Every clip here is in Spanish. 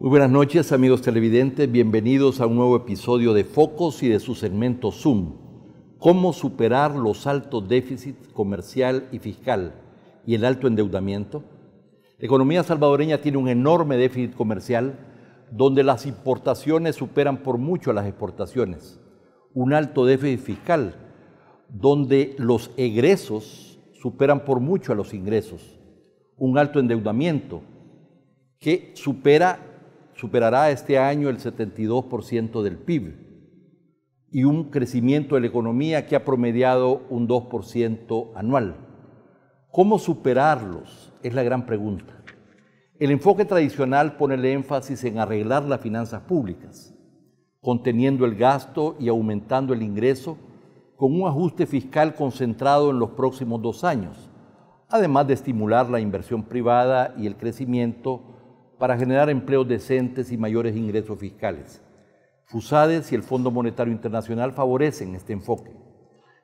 Muy buenas noches, amigos televidentes. Bienvenidos a un nuevo episodio de Focos y de su segmento Zoom. ¿Cómo superar los altos déficits comercial y fiscal y el alto endeudamiento? La economía salvadoreña tiene un enorme déficit comercial donde las importaciones superan por mucho a las exportaciones. Un alto déficit fiscal donde los egresos superan por mucho a los ingresos. Un alto endeudamiento que superará este año el 72% del PIB y un crecimiento de la economía que ha promediado un 2% anual. ¿Cómo superarlos? Es la gran pregunta. El enfoque tradicional pone el énfasis en arreglar las finanzas públicas, conteniendo el gasto y aumentando el ingreso con un ajuste fiscal concentrado en los próximos 2 años, además de estimular la inversión privada y el crecimiento para generar empleos decentes y mayores ingresos fiscales. FUSADES y el Fondo Monetario Internacional favorecen este enfoque,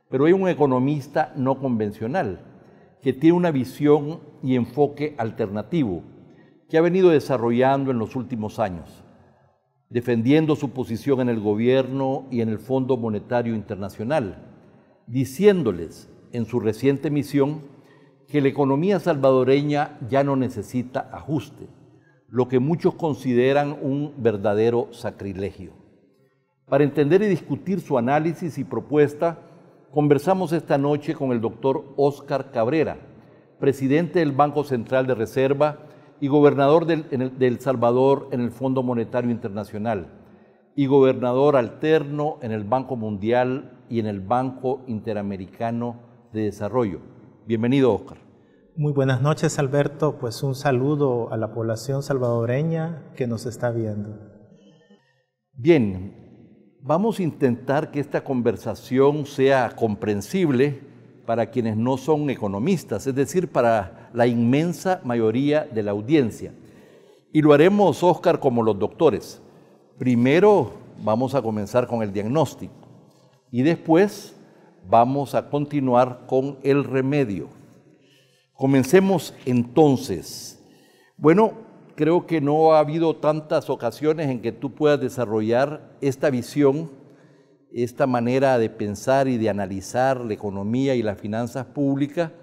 pero hay un economista no convencional que tiene una visión y enfoque alternativo que ha venido desarrollando en los últimos años, defendiendo su posición en el gobierno y en el Fondo Monetario Internacional, diciéndoles en su reciente misión que la economía salvadoreña ya no necesita ajuste, lo que muchos consideran un verdadero sacrilegio. Para entender y discutir su análisis y propuesta, conversamos esta noche con el doctor Óscar Cabrera, presidente del Banco Central de Reserva y gobernador de El Salvador en el Fondo Monetario Internacional y gobernador alterno en el Banco Mundial y en el Banco Interamericano de Desarrollo. Bienvenido, Óscar. Muy buenas noches, Alberto. Pues un saludo a la población salvadoreña que nos está viendo. Bien, vamos a intentar que esta conversación sea comprensible para quienes no son economistas, es decir, para la inmensa mayoría de la audiencia. Y lo haremos, Óscar, como los doctores. Primero vamos a comenzar con el diagnóstico y después vamos a continuar con el remedio. Comencemos entonces. Bueno, creo que no ha habido tantas ocasiones en que tú puedas desarrollar esta visión, esta manera de pensar y de analizar la economía y las finanzas públicas,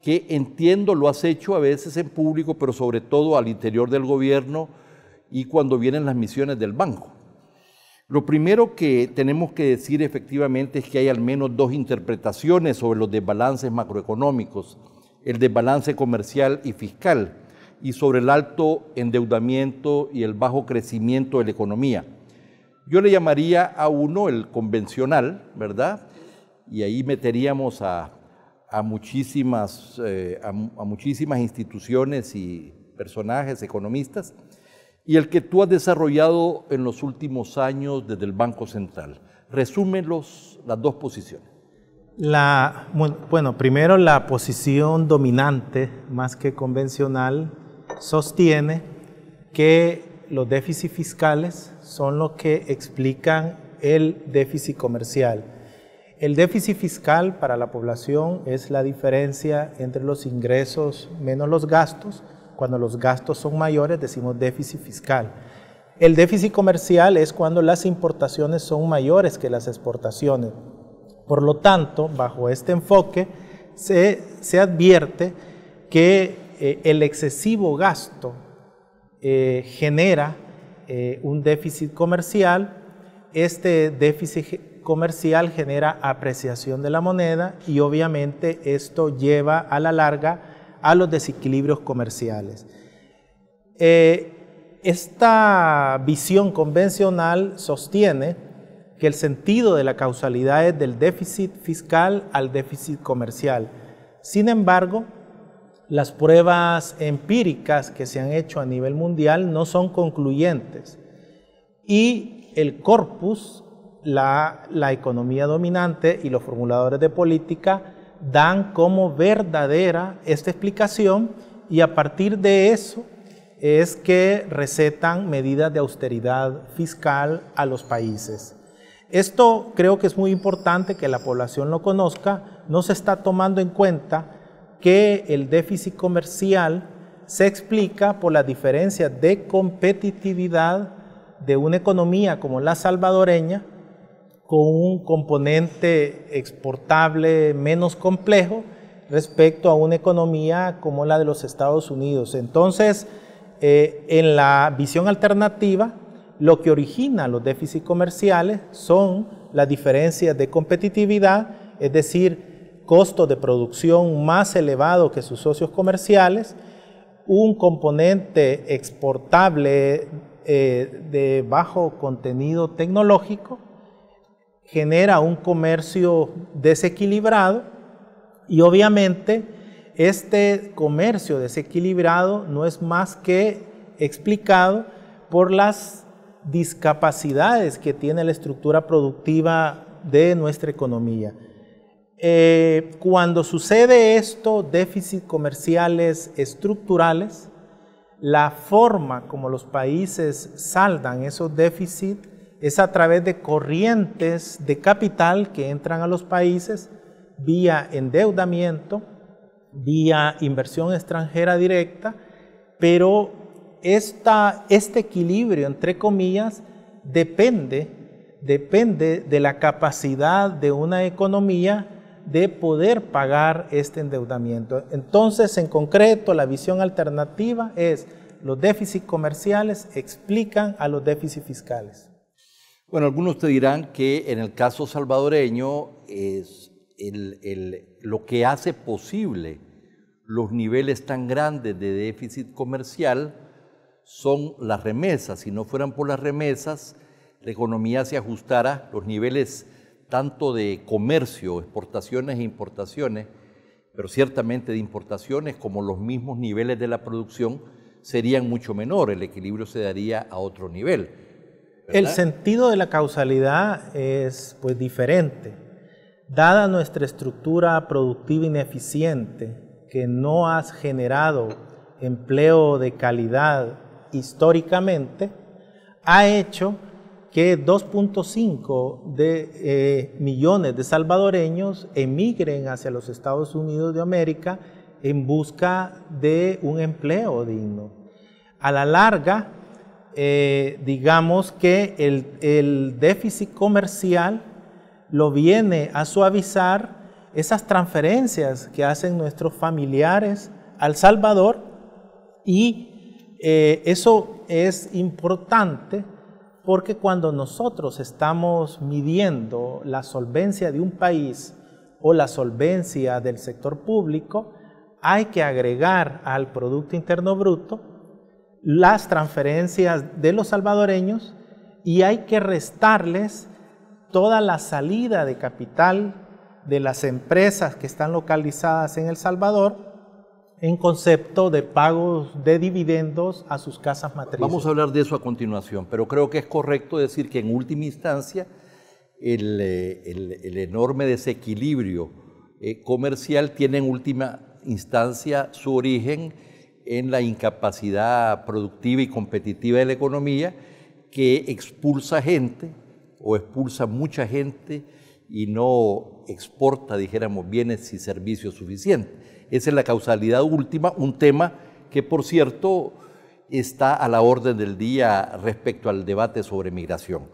que entiendo lo has hecho a veces en público, pero sobre todo al interior del gobierno y cuando vienen las misiones del banco. Lo primero que tenemos que decir efectivamente es que hay al menos 2 interpretaciones sobre los desbalances macroeconómicos, el desbalance comercial y fiscal, y sobre el alto endeudamiento y el bajo crecimiento de la economía. Yo le llamaría a uno el convencional, ¿verdad? Y ahí meteríamos a muchísimas instituciones y personajes, economistas, y el que tú has desarrollado en los últimos años desde el Banco Central. Resúmelos las 2 posiciones. Bueno, primero la posición dominante, más que convencional, sostiene que los déficits fiscales son los que explican el déficit comercial. El déficit fiscal para la población es la diferencia entre los ingresos menos los gastos. Cuando los gastos son mayores decimos déficit fiscal. El déficit comercial es cuando las importaciones son mayores que las exportaciones. Por lo tanto, bajo este enfoque se advierte que el excesivo gasto genera un déficit comercial. Este déficit comercial genera apreciación de la moneda y obviamente esto lleva a la larga a los desequilibrios comerciales. Esta visión convencional sostiene que el sentido de la causalidad es del déficit fiscal al déficit comercial. Sin embargo, las pruebas empíricas que se han hecho a nivel mundial no son concluyentes y el corpus, la economía dominante y los formuladores de política dan como verdadera esta explicación y a partir de eso es que recetan medidas de austeridad fiscal a los países. Esto creo que es muy importante que la población lo conozca. No se está tomando en cuenta que el déficit comercial se explica por las diferencias de competitividad de una economía como la salvadoreña, con un componente exportable menos complejo respecto a una economía como la de los Estados Unidos. Entonces, en la visión alternativa, lo que origina los déficits comerciales son las diferencias de competitividad, es decir, costos de producción más elevados que sus socios comerciales, un componente exportable de bajo contenido tecnológico, genera un comercio desequilibrado y obviamente este comercio desequilibrado no es más que explicado por las discapacidades que tiene la estructura productiva de nuestra economía. Cuando sucede esto, déficits comerciales estructurales, la forma como los países saldan esos déficits es a través de corrientes de capital que entran a los países vía endeudamiento, vía inversión extranjera directa, pero este equilibrio, entre comillas, depende de la capacidad de una economía de poder pagar este endeudamiento. Entonces, en concreto, la visión alternativa es los déficits comerciales explican a los déficits fiscales. Bueno, algunos te dirán que en el caso salvadoreño es lo que hace posible los niveles tan grandes de déficit comercial son las remesas. Si no fueran por las remesas, la economía se ajustara, los niveles tanto de comercio, exportaciones e importaciones, pero ciertamente de importaciones como los mismos niveles de la producción serían mucho menores, el equilibrio se daría a otro nivel, ¿verdad? El sentido de la causalidad es pues diferente. Dada nuestra estructura productiva ineficiente, que no ha generado empleo de calidad históricamente, ha hecho que 2.5 millones de salvadoreños emigren hacia los Estados Unidos de América en busca de un empleo digno. A la larga, digamos que el déficit comercial lo viene a suavizar esas transferencias que hacen nuestros familiares al Salvador y eso es importante porque cuando nosotros estamos midiendo la solvencia de un país o la solvencia del sector público, hay que agregar al Producto Interno Bruto las transferencias de los salvadoreños y hay que restarles toda la salida de capital de las empresas que están localizadas en El Salvador en concepto de pagos de dividendos a sus casas matrices. Vamos a hablar de eso a continuación, pero creo que es correcto decir que en última instancia el enorme desequilibrio comercial tiene en última instancia su origen en la incapacidad productiva y competitiva de la economía que expulsa gente o expulsa mucha gente y no exporta, dijéramos, bienes y servicios suficientes. Esa es la causalidad última, un tema que, por cierto, está a la orden del día respecto al debate sobre migración.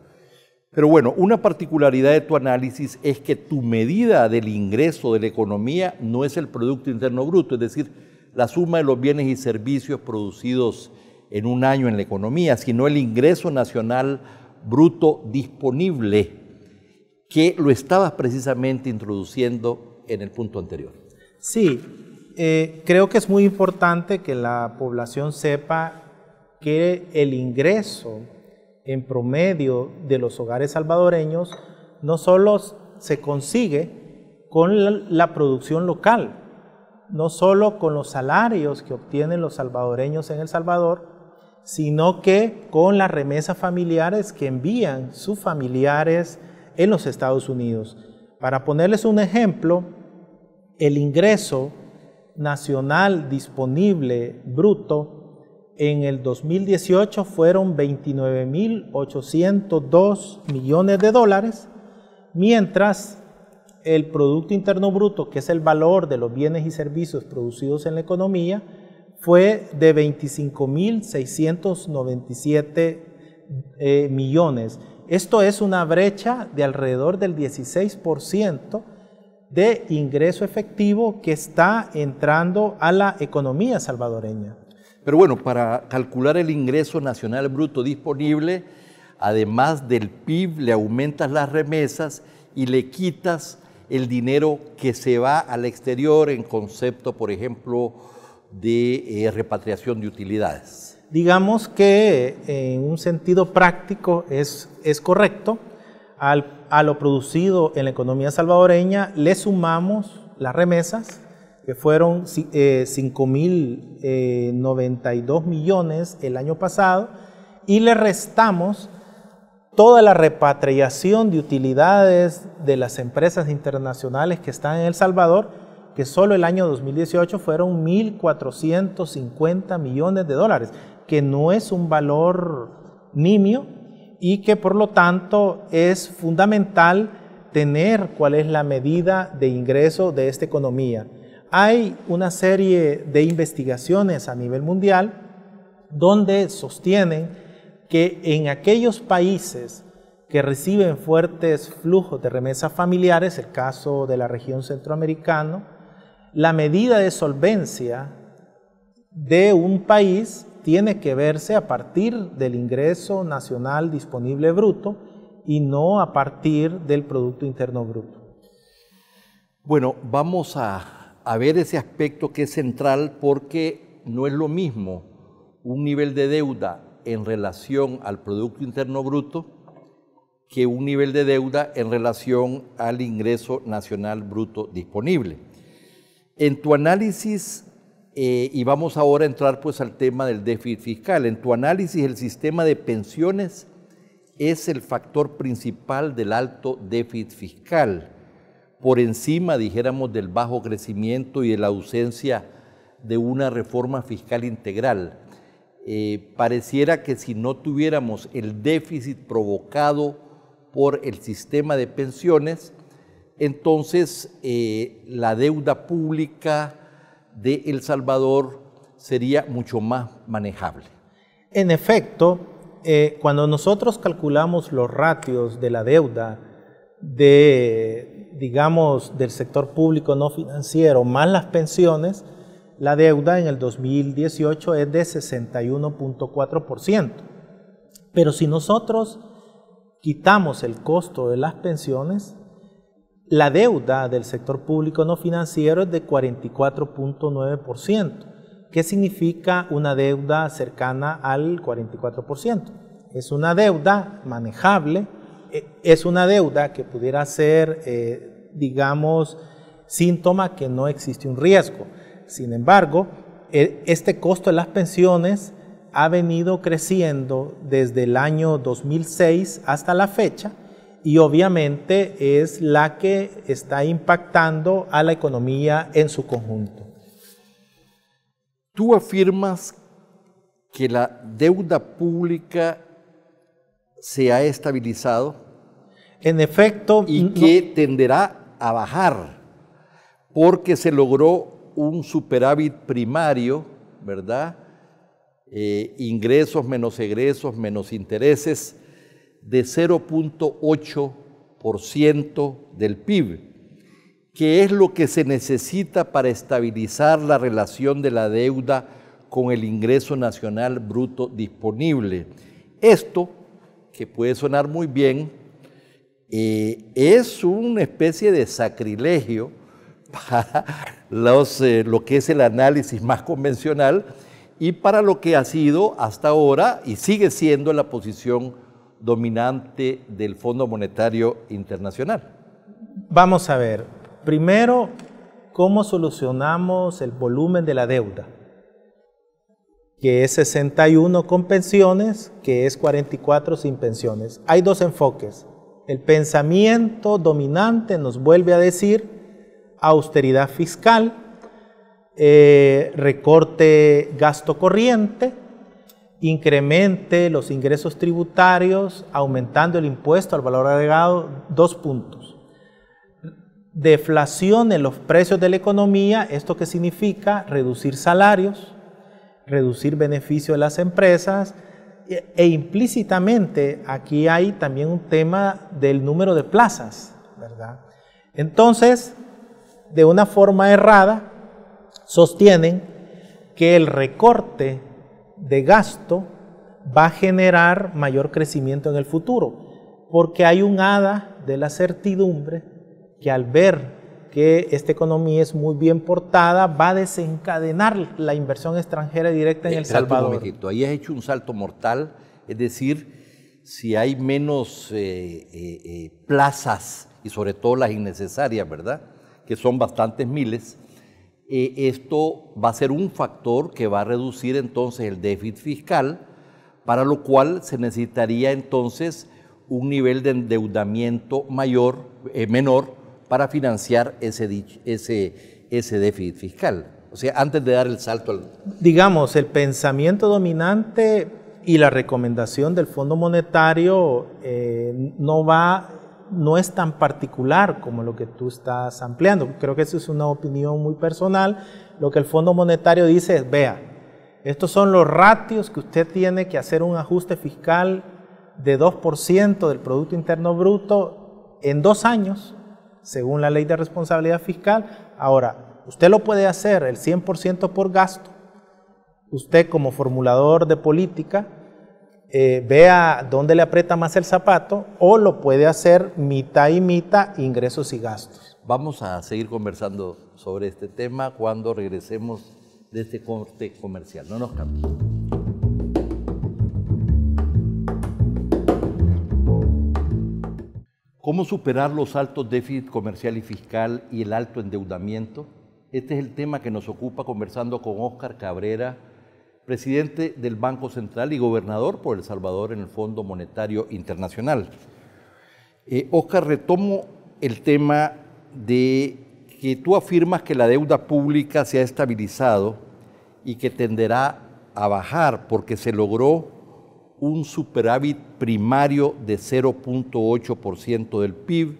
Pero bueno, una particularidad de tu análisis es que tu medida del ingreso de la economía no es el Producto Interno Bruto, es decir, la suma de los bienes y servicios producidos en un año en la economía, sino el ingreso nacional bruto disponible, que lo estabas precisamente introduciendo en el punto anterior. Sí, creo que es muy importante que la población sepa que el ingreso en promedio de los hogares salvadoreños no solo se consigue con la producción local, no solo con los salarios que obtienen los salvadoreños en El Salvador, sino que con las remesas familiares que envían sus familiares en los Estados Unidos. Para ponerles un ejemplo, el ingreso nacional disponible bruto en el 2018 fueron 29.802 millones de dólares, mientras el Producto Interno Bruto, que es el valor de los bienes y servicios producidos en la economía, fue de 25.697 millones. Esto es una brecha de alrededor del 16% de ingreso efectivo que está entrando a la economía salvadoreña. Pero bueno, para calcular el ingreso nacional bruto disponible, además del PIB, le aumentas las remesas y le quitas el dinero que se va al exterior en concepto, por ejemplo, de repatriación de utilidades. Digamos que en un sentido práctico es correcto. A lo producido en la economía salvadoreña le sumamos las remesas, que fueron 5.092 millones el año pasado, y le restamos toda la repatriación de utilidades de las empresas internacionales que están en El Salvador, que solo el año 2018 fueron 1.450 millones de dólares, que no es un valor nimio y que por lo tanto es fundamental tener cuál es la medida de ingreso de esta economía. Hay una serie de investigaciones a nivel mundial donde sostienen que en aquellos países que reciben fuertes flujos de remesas familiares, el caso de la región centroamericana, la medida de solvencia de un país tiene que verse a partir del ingreso nacional disponible bruto y no a partir del Producto Interno Bruto. Bueno, vamos a ver ese aspecto que es central, porque no es lo mismo un nivel de deuda en relación al Producto Interno Bruto que un nivel de deuda en relación al ingreso nacional bruto disponible. En tu análisis, y vamos ahora a entrar pues al tema del déficit fiscal, en tu análisis el sistema de pensiones es el factor principal del alto déficit fiscal, por encima, dijéramos, del bajo crecimiento y de la ausencia de una reforma fiscal integral. Pareciera que si no tuviéramos el déficit provocado por el sistema de pensiones, entonces la deuda pública de El Salvador sería mucho más manejable. En efecto, cuando nosotros calculamos los ratios de la deuda del sector público no financiero más las pensiones, la deuda en el 2018 es de 61.4%. Pero si nosotros quitamos el costo de las pensiones, la deuda del sector público no financiero es de 44.9%. ¿Qué significa una deuda cercana al 44%? Es una deuda manejable, es una deuda que pudiera ser, síntoma que no existe un riesgo. Sin embargo, este costo de las pensiones ha venido creciendo desde el año 2006 hasta la fecha y obviamente es la que está impactando a la economía en su conjunto. Tú afirmas que la deuda pública se ha estabilizado. En efecto. Y que tenderá a bajar porque se logró un superávit primario, ¿verdad? Ingresos menos egresos menos intereses de 0.8% del PIB, que es lo que se necesita para estabilizar la relación de la deuda con el ingreso nacional bruto disponible. Esto, que puede sonar muy bien, es una especie de sacrilegio para lo que es el análisis más convencional y para lo que ha sido hasta ahora y sigue siendo la posición dominante del Fondo Monetario Internacional. Vamos a ver, primero, ¿cómo solucionamos el volumen de la deuda? Que es 61 con pensiones, que es 44 sin pensiones. Hay dos enfoques. El pensamiento dominante nos vuelve a decir austeridad fiscal, recorte gasto corriente, incremente los ingresos tributarios, aumentando el impuesto al valor agregado, 2 puntos. Deflación en los precios de la economía, ¿esto qué significa? Reducir salarios, reducir beneficio de las empresas e implícitamente aquí hay también un tema del número de plazas, ¿verdad? Entonces, de una forma errada, sostienen que el recorte de gasto va a generar mayor crecimiento en el futuro, porque hay un hada de la certidumbre que al ver que esta economía es muy bien portada, va a desencadenar la inversión extranjera directa en El Salvador. Un momentito, ahí has hecho un salto mortal, es decir, si hay menos plazas y sobre todo las innecesarias, ¿verdad?, que son bastantes miles, esto va a ser un factor que va a reducir entonces el déficit fiscal, para lo cual se necesitaría entonces un nivel de endeudamiento menor para financiar ese déficit fiscal. O sea, antes de dar el salto al... Digamos, el pensamiento dominante y la recomendación del Fondo Monetario no es tan particular como lo que tú estás ampliando. Creo que eso es una opinión muy personal. Lo que el Fondo Monetario dice es, vea, estos son los ratios que usted tiene que hacer un ajuste fiscal de 2% del Producto Interno Bruto en 2 años, según la Ley de Responsabilidad Fiscal. Ahora, usted lo puede hacer el 100% por gasto. Usted como formulador de política vea dónde le aprieta más el zapato, o lo puede hacer mitad y mitad, ingresos y gastos. Vamos a seguir conversando sobre este tema cuando regresemos de este corte comercial. No nos cambien. ¿Cómo superar los altos déficits comercial y fiscal y el alto endeudamiento? Este es el tema que nos ocupa conversando con Óscar Cabrera, presidente del Banco Central y gobernador por El Salvador en el Fondo Monetario Internacional. Óscar, retomo el tema de que tú afirmas que la deuda pública se ha estabilizado y que tenderá a bajar porque se logró un superávit primario de 0.8% del PIB,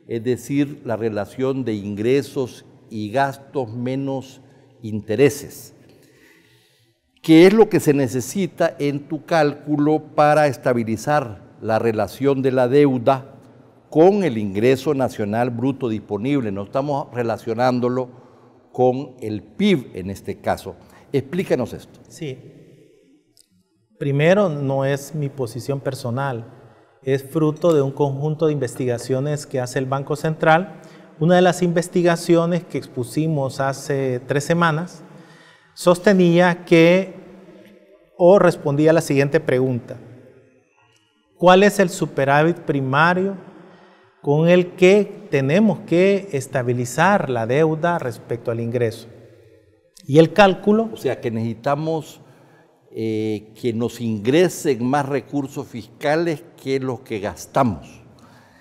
es decir, la relación de ingresos y gastos menos intereses. ¿Qué es lo que se necesita en tu cálculo para estabilizar la relación de la deuda con el ingreso nacional bruto disponible? No estamos relacionándolo con el PIB en este caso. Explícanos esto. Sí. Primero, no es mi posición personal, es fruto de un conjunto de investigaciones que hace el Banco Central. Una de las investigaciones que expusimos hace 3 semanas sostenía que, o respondía a la siguiente pregunta: ¿cuál es el superávit primario con el que tenemos que estabilizar la deuda respecto al ingreso? Y el cálculo... O sea, que necesitamos que nos ingresen más recursos fiscales que los que gastamos.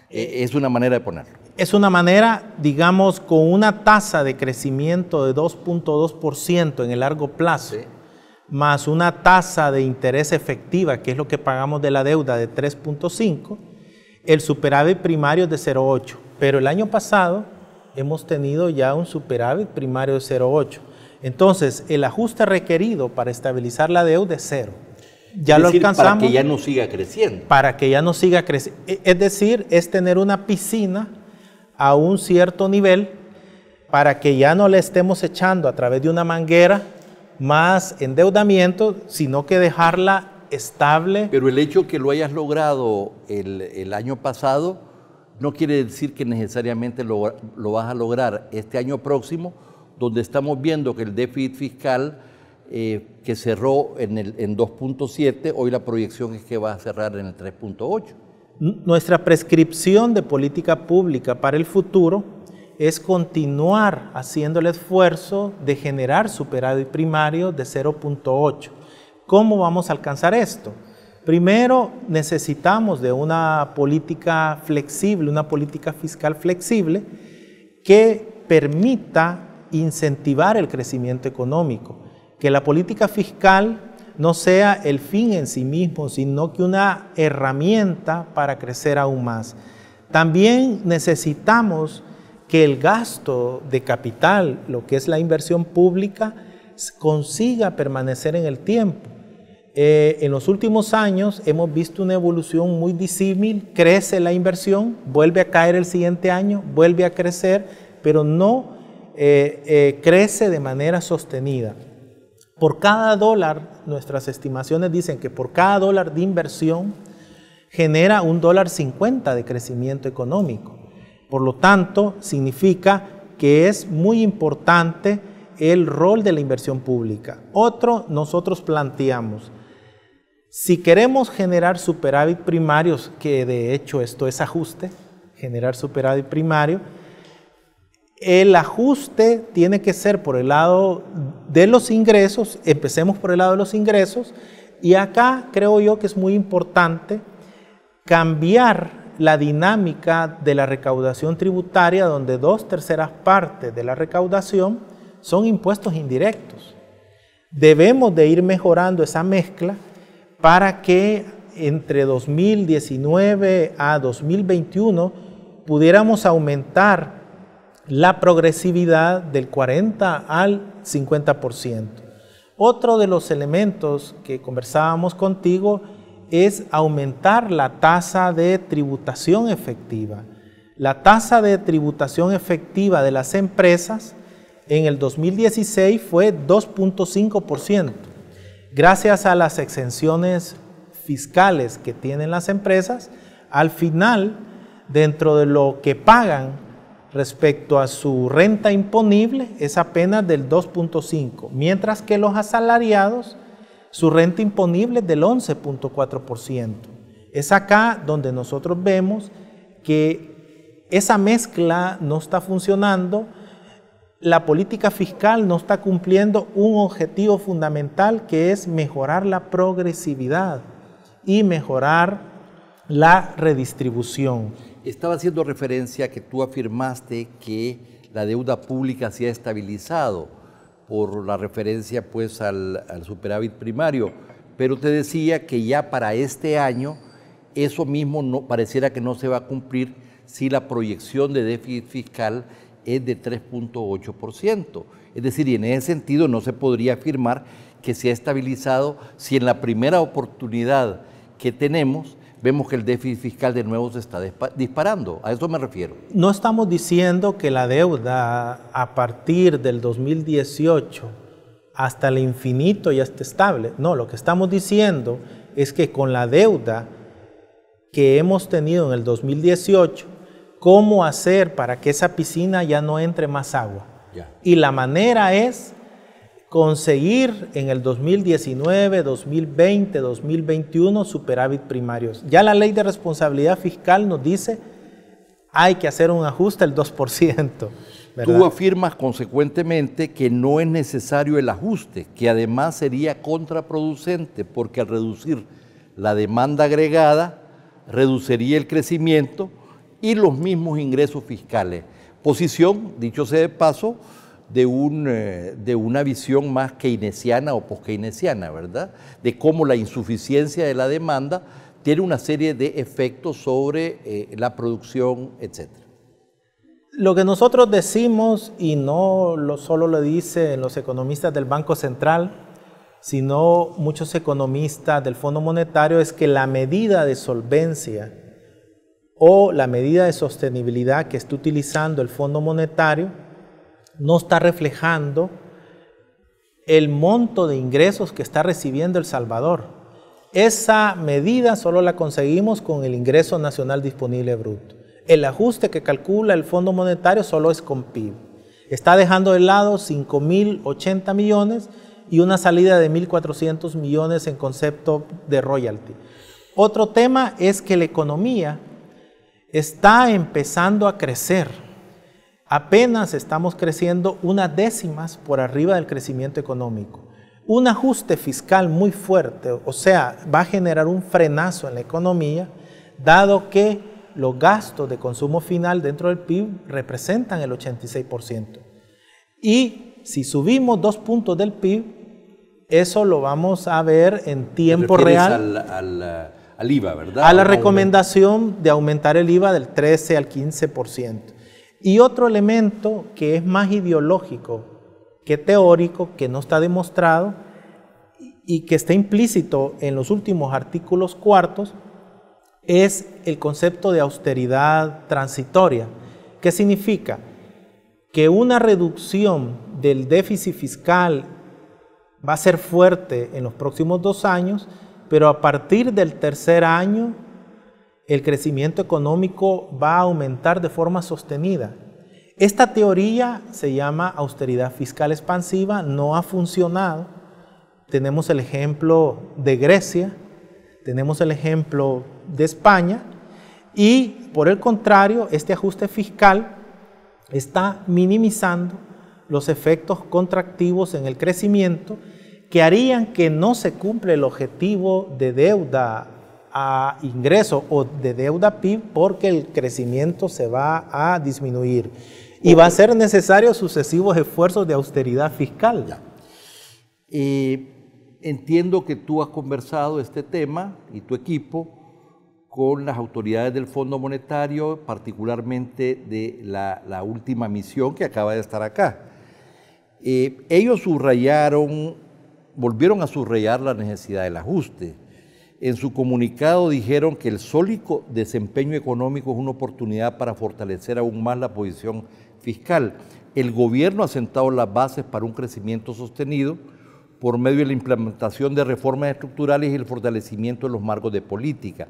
Es una manera de ponerlo. Es una manera, digamos, con una tasa de crecimiento de 2.2% en el largo plazo, sí, más una tasa de interés efectiva, que es lo que pagamos de la deuda, de 3.5, el superávit primario es de 0.8. Pero el año pasado hemos tenido ya un superávit primario de 0.8. Entonces, el ajuste requerido para estabilizar la deuda es 0. Ya lo alcanzamos. Para que ya no siga creciendo. Para que ya no siga creciendo. Es decir, es tener una piscina a un cierto nivel para que ya no le estemos echando a través de una manguera más endeudamiento, sino que dejarla estable. Pero el hecho que lo hayas logrado el año pasado no quiere decir que necesariamente lo vas a lograr este año próximo, donde estamos viendo que el déficit fiscal que cerró en 2.7, hoy la proyección es que va a cerrar en el 3.8. Nuestra prescripción de política pública para el futuro es continuar haciendo el esfuerzo de generar superávit primario de 0.8. ¿Cómo vamos a alcanzar esto? Primero, necesitamos de una política flexible, una política fiscal flexible que permita incentivar el crecimiento económico, que la política fiscal no sea el fin en sí mismo, sino que una herramienta para crecer aún más. También necesitamos que el gasto de capital, lo que es la inversión pública, consiga permanecer en el tiempo. En los últimos años hemos visto una evolución muy disímil, crece la inversión, vuelve a caer el siguiente año, vuelve a crecer, pero no crece de manera sostenida. Por cada dólar, nuestras estimaciones dicen que por cada dólar de inversión genera $1.50 de crecimiento económico. Por lo tanto, significa que es muy importante el rol de la inversión pública. Otro, nosotros planteamos, si queremos generar superávit primarios, que de hecho esto es ajuste, generar superávit primario, el ajuste tiene que ser por el lado de los ingresos, empecemos por el lado de los ingresos, y acá creo yo que es muy importante cambiar la dinámica de la recaudación tributaria, donde 2/3 partes de la recaudación son impuestos indirectos. Debemos de ir mejorando esa mezcla para que entre 2019 a 2021 pudiéramos aumentar la progresividad del 40 al 50%. Otro de los elementos que conversábamos contigo es aumentar la tasa de tributación efectiva. La tasa de tributación efectiva de las empresas en el 2016 fue 2.5%. Gracias a las exenciones fiscales que tienen las empresas, al final, dentro de lo que pagan respecto a su renta imponible, es apenas del 2.5%, mientras que los asalariados, su renta imponible es del 11.4%. Es acá donde nosotros vemos que esa mezcla no está funcionando. La política fiscal no está cumpliendo un objetivo fundamental, que es mejorar la progresividad y mejorar la redistribución. Estaba haciendo referencia a que tú afirmaste que la deuda pública se ha estabilizado por la referencia pues al superávit primario, pero te decía que ya para este año eso mismo no, pareciera que no se va a cumplir si la proyección de déficit fiscal es de 3.8%. Es decir, y en ese sentido no se podría afirmar que se ha estabilizado si en la primera oportunidad que tenemos vemos que el déficit fiscal de nuevo se está disparando. A eso me refiero. No estamos diciendo que la deuda a partir del 2018 hasta el infinito ya esté estable. No, lo que estamos diciendo es que con la deuda que hemos tenido en el 2018, ¿cómo hacer para que esa piscina ya no entre más agua? Y la manera es conseguir en el 2019, 2020, 2021 superávit primarios. Ya la ley de responsabilidad fiscal nos dice hay que hacer un ajuste del 2%. ¿verdad? Tú afirmas consecuentemente que no es necesario el ajuste, que además sería contraproducente porque al reducir la demanda agregada reduciría el crecimiento y los mismos ingresos fiscales. Posición, dicho sea de paso, de una visión más keynesiana o post-keynesiana, ¿verdad? De cómo la insuficiencia de la demanda tiene una serie de efectos sobre la producción, etc. Lo que nosotros decimos, y no solo lo dicen los economistas del Banco Central, sino muchos economistas del Fondo Monetario, es que la medida de solvencia o la medida de sostenibilidad que está utilizando el Fondo Monetario no está reflejando el monto de ingresos que está recibiendo El Salvador. Esa medida solo la conseguimos con el ingreso nacional disponible bruto. El ajuste que calcula el Fondo Monetario solo es con PIB. Está dejando de lado 5.080 millones y una salida de 1.400 millones en concepto de royalty. Otro tema es que la economía está empezando a crecer. Apenas estamos creciendo unas décimas por arriba del crecimiento económico. Un ajuste fiscal muy fuerte, o sea, va a generar un frenazo en la economía, dado que los gastos de consumo final dentro del PIB representan el 86%. Y si subimos 2 puntos del PIB, eso lo vamos a ver en tiempo real. Al IVA, ¿verdad? A la recomendación de aumentar el IVA del 13 al 15%. Y otro elemento que es más ideológico que teórico, que no está demostrado y que está implícito en los últimos artículos cuartos, es el concepto de austeridad transitoria. ¿Qué significa? Que una reducción del déficit fiscal va a ser fuerte en los próximos 2 años, pero a partir del tercer año el crecimiento económico va a aumentar de forma sostenida. Esta teoría se llama austeridad fiscal expansiva, no ha funcionado. Tenemos el ejemplo de Grecia, tenemos el ejemplo de España y por el contrario, este ajuste fiscal está minimizando los efectos contractivos en el crecimiento que harían que no se cumpla el objetivo de deuda a ingreso o de deuda PIB porque el crecimiento se va a disminuir y va a ser necesario sucesivos esfuerzos de austeridad fiscal. Entiendo que tú has conversado este tema y tu equipo con las autoridades del Fondo Monetario, particularmente de la última misión que acaba de estar acá. Ellos volvieron a subrayar la necesidad del ajuste. En su comunicado dijeron que el sólido desempeño económico es una oportunidad para fortalecer aún más la posición fiscal. El gobierno ha sentado las bases para un crecimiento sostenido por medio de la implementación de reformas estructurales y el fortalecimiento de los marcos de política.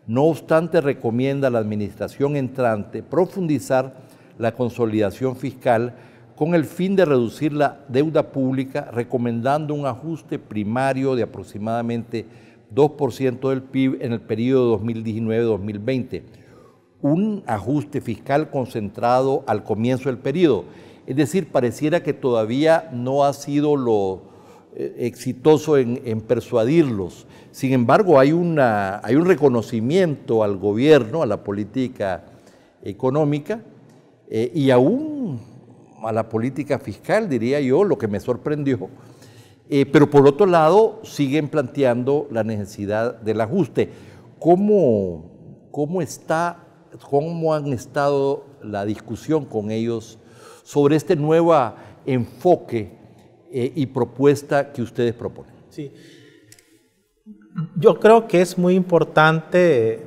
No obstante, recomienda a la administración entrante profundizar la consolidación fiscal con el fin de reducir la deuda pública, recomendando un ajuste primario de aproximadamente 2% del PIB en el periodo 2019-2020, un ajuste fiscal concentrado al comienzo del periodo. Es decir, pareciera que todavía no ha sido lo exitoso en persuadirlos. Sin embargo, hay un reconocimiento al gobierno, a la política económica y aún a la política fiscal, diría yo, lo que me sorprendió. Pero por otro lado, siguen planteando la necesidad del ajuste. ¿Cómo han estado la discusión con ellos sobre este nuevo enfoque y propuesta que ustedes proponen? Sí. Yo creo que es muy importante,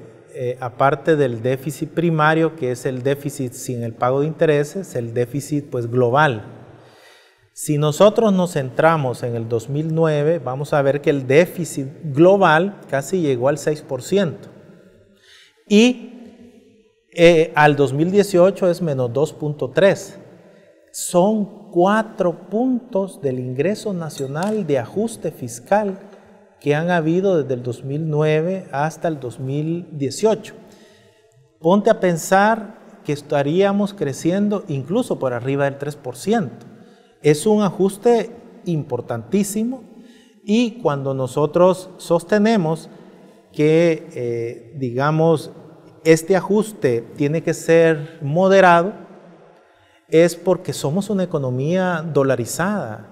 aparte del déficit primario, que es el déficit sin el pago de intereses, el déficit pues global. Si nosotros nos centramos en el 2009, vamos a ver que el déficit global casi llegó al 6%. Y al 2018 es menos 2.3%. Son 4 puntos del ingreso nacional de ajuste fiscal que han habido desde el 2009 hasta el 2018. Ponte a pensar que estaríamos creciendo incluso por arriba del 3%. Es un ajuste importantísimo y cuando nosotros sostenemos que, digamos, este ajuste tiene que ser moderado, es porque somos una economía dolarizada.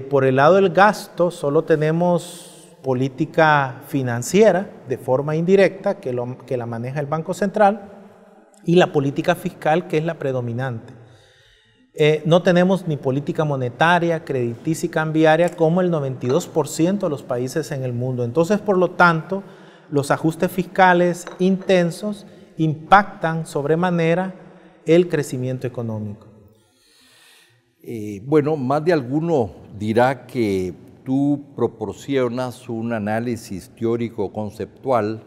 Por el lado del gasto solo tenemos política financiera de forma indirecta que la maneja el Banco Central y la política fiscal que es la predominante. No tenemos ni política monetaria, crediticia y cambiaria como el 92% de los países en el mundo. Entonces, por lo tanto, los ajustes fiscales intensos impactan sobremanera el crecimiento económico. Bueno, más de alguno dirá que tú proporcionas un análisis teórico-conceptual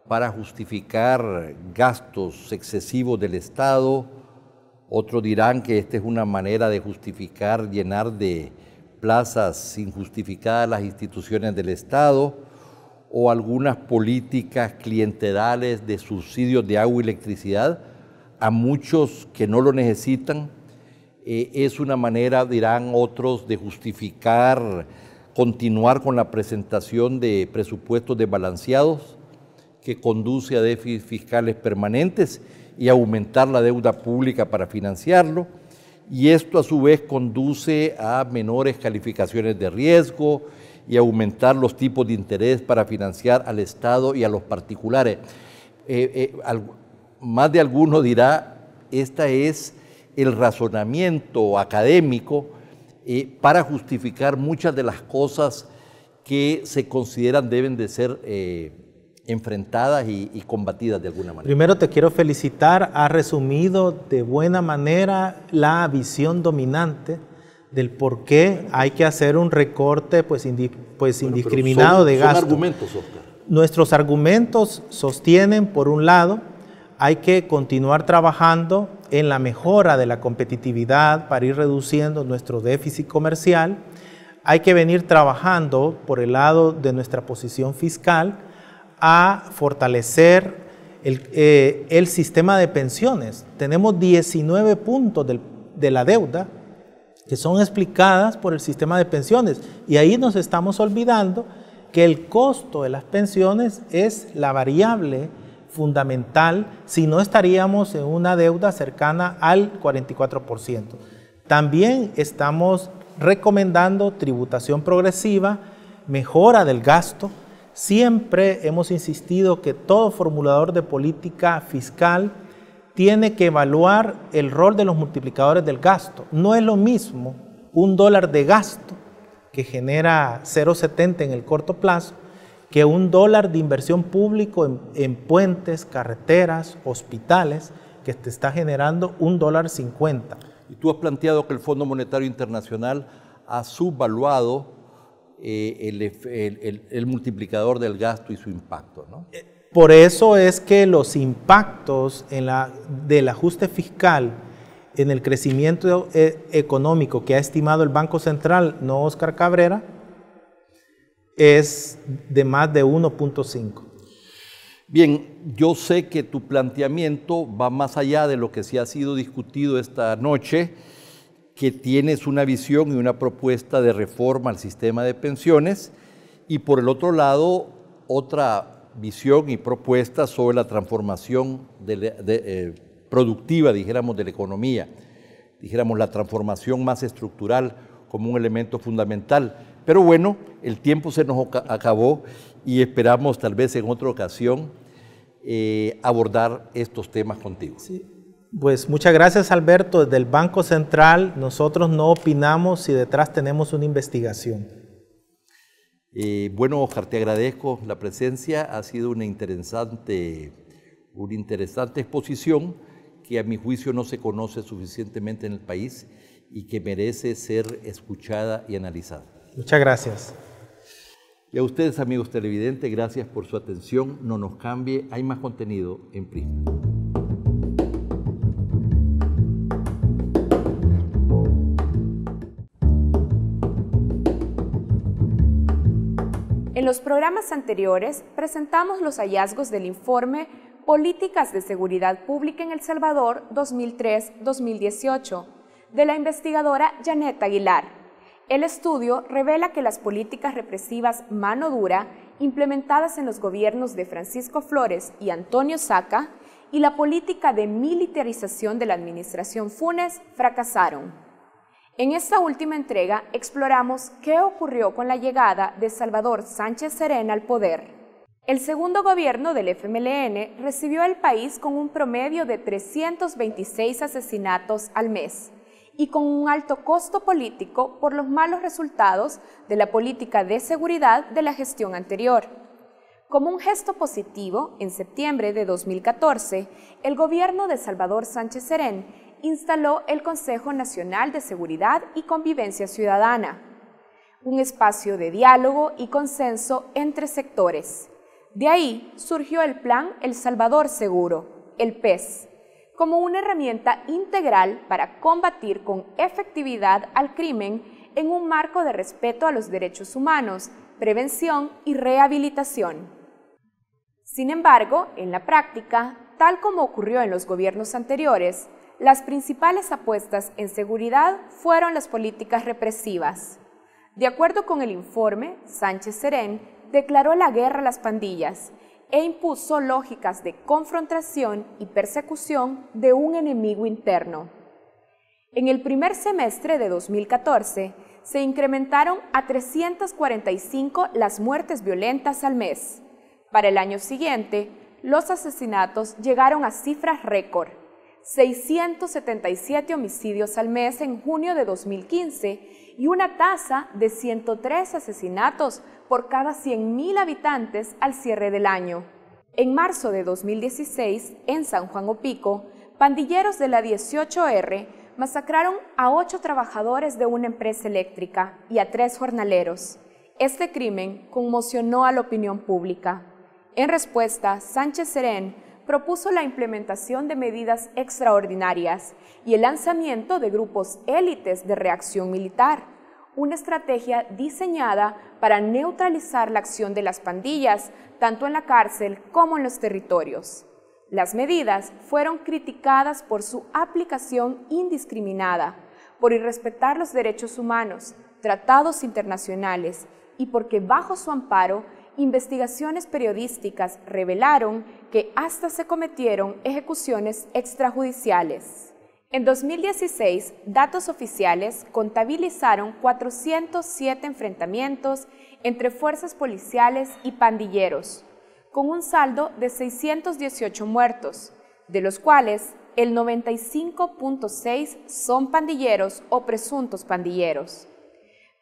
para justificar gastos excesivos del Estado. Otros dirán que esta es una manera de justificar llenar de plazas injustificadas las instituciones del Estado o algunas políticas clientelales de subsidios de agua y electricidad a muchos que no lo necesitan. Es una manera, dirán otros, de justificar continuar con la presentación de presupuestos desbalanceados que conduce a déficits fiscales permanentes y aumentar la deuda pública para financiarlo, y esto a su vez conduce a menores calificaciones de riesgo y aumentar los tipos de interés para financiar al Estado y a los particulares. Más de alguno dirá, esta es el razonamiento académico para justificar muchas de las cosas que se consideran deben de ser enfrentadas y combatidas de alguna manera. Primero te quiero felicitar, has resumido de buena manera la visión dominante del por qué hay que hacer un recorte indiscriminado de gasto. Son argumentos, Oscar. Nuestros argumentos sostienen, por un lado, hay que continuar trabajando en la mejora de la competitividad para ir reduciendo nuestro déficit comercial. Hay que venir trabajando por el lado de nuestra posición fiscal a fortalecer el sistema de pensiones. Tenemos 19 puntos de la deuda que son explicadas por el sistema de pensiones y ahí nos estamos olvidando que el costo de las pensiones es la variable fundamental, si no estaríamos en una deuda cercana al 44%. También estamos recomendando tributación progresiva, mejora del gasto. Siempre hemos insistido que todo formulador de política fiscal tiene que evaluar el rol de los multiplicadores del gasto. No es lo mismo $1 de gasto que genera 0,70 en el corto plazo que $1 de inversión público en puentes, carreteras, hospitales, que te está generando $1.50. Y tú has planteado que el Fondo Monetario Internacional ha subvaluado el multiplicador del gasto y su impacto, ¿no? Por eso es que los impactos del ajuste fiscal en el crecimiento económico que ha estimado el Banco Central, no Oscar Cabrera, es de más de 1.5. Bien, yo sé que tu planteamiento va más allá de lo que sí ha sido discutido esta noche, que tienes una visión y una propuesta de reforma al sistema de pensiones y por el otro lado otra visión y propuesta sobre la transformación productiva, dijéramos, de la economía, dijéramos la transformación más estructural como un elemento fundamental. Pero bueno, el tiempo se nos acabó y esperamos tal vez en otra ocasión abordar estos temas contigo. Sí. Pues muchas gracias, Alberto. Desde el Banco Central nosotros no opinamos si detrás tenemos una investigación. Bueno, Oscar, te agradezco la presencia. Ha sido una interesante exposición que a mi juicio no se conoce suficientemente en el país y que merece ser escuchada y analizada. Muchas gracias. Y a ustedes, amigos televidentes, gracias por su atención. No nos cambie, hay más contenido en Prisma. En los programas anteriores presentamos los hallazgos del informe Políticas de Seguridad Pública en El Salvador 2003-2018 de la investigadora Janet Aguilar. El estudio revela que las políticas represivas mano dura implementadas en los gobiernos de Francisco Flores y Antonio Saca y la política de militarización de la administración Funes fracasaron. En esta última entrega exploramos qué ocurrió con la llegada de Salvador Sánchez Serén al poder. El segundo gobierno del FMLN recibió al país con un promedio de 326 asesinatos al mes y con un alto costo político por los malos resultados de la política de seguridad de la gestión anterior. Como un gesto positivo, en septiembre de 2014, el gobierno de Salvador Sánchez Serén instaló el Consejo Nacional de Seguridad y Convivencia Ciudadana, un espacio de diálogo y consenso entre sectores. De ahí surgió el Plan El Salvador Seguro, el PES, como una herramienta integral para combatir con efectividad al crimen en un marco de respeto a los derechos humanos, prevención y rehabilitación. Sin embargo, en la práctica, tal como ocurrió en los gobiernos anteriores, las principales apuestas en seguridad fueron las políticas represivas. De acuerdo con el informe, Sánchez Serén declaró la guerra a las pandillas e impuso lógicas de confrontación y persecución de un enemigo interno. En el primer semestre de 2014, se incrementaron a 345 las muertes violentas al mes. Para el año siguiente, los asesinatos llegaron a cifras récord. 677 homicidios al mes en junio de 2015 y una tasa de 103 asesinatos por cada 100.000 habitantes al cierre del año. En marzo de 2016, en San Juan Opico, pandilleros de la 18R masacraron a 8 trabajadores de una empresa eléctrica y a 3 jornaleros. Este crimen conmocionó a la opinión pública. En respuesta, Sánchez Serén propuso la implementación de medidas extraordinarias y el lanzamiento de grupos élites de reacción militar, una estrategia diseñada para neutralizar la acción de las pandillas, tanto en la cárcel como en los territorios. Las medidas fueron criticadas por su aplicación indiscriminada, por irrespetar los derechos humanos, tratados internacionales y porque bajo su amparo, investigaciones periodísticas revelaron que hasta se cometieron ejecuciones extrajudiciales. En 2016, datos oficiales contabilizaron 407 enfrentamientos entre fuerzas policiales y pandilleros, con un saldo de 618 muertos, de los cuales el 95.6 son pandilleros o presuntos pandilleros.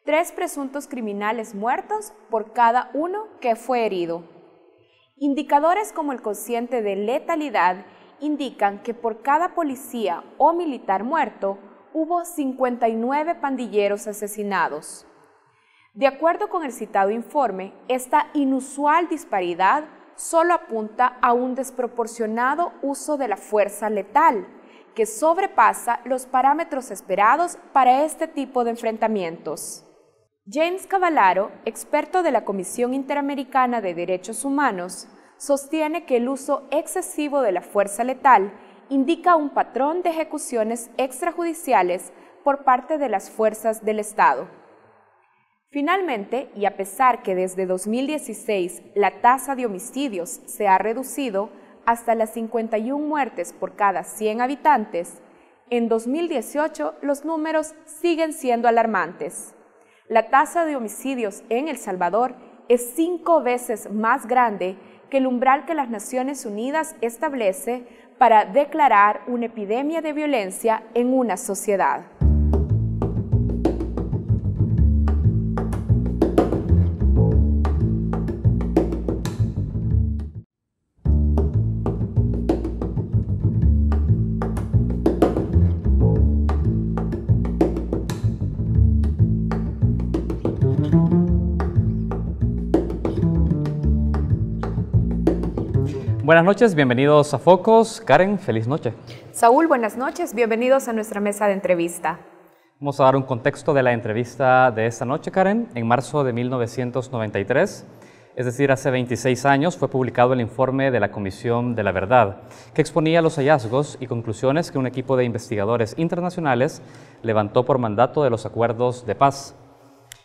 3 presuntos criminales muertos por cada uno que fue herido. Indicadores como el cociente de letalidad indican que por cada policía o militar muerto hubo 59 pandilleros asesinados. De acuerdo con el citado informe, esta inusual disparidad solo apunta a un desproporcionado uso de la fuerza letal, que sobrepasa los parámetros esperados para este tipo de enfrentamientos. James Cavallaro, experto de la Comisión Interamericana de Derechos Humanos, sostiene que el uso excesivo de la fuerza letal indica un patrón de ejecuciones extrajudiciales por parte de las fuerzas del Estado. Finalmente, y a pesar que desde 2016 la tasa de homicidios se ha reducido hasta las 51 muertes por cada 100 habitantes, en 2018 los números siguen siendo alarmantes. La tasa de homicidios en El Salvador es 5 veces más grande que el umbral que las Naciones Unidas establece para declarar una epidemia de violencia en una sociedad. Buenas noches, bienvenidos a Focos. Karen, feliz noche. Saúl, buenas noches, bienvenidos a nuestra mesa de entrevista. Vamos a dar un contexto de la entrevista de esta noche, Karen. En marzo de 1993, es decir, hace 26 años, fue publicado el informe de la Comisión de la Verdad, que exponía los hallazgos y conclusiones que un equipo de investigadores internacionales levantó por mandato de los acuerdos de paz.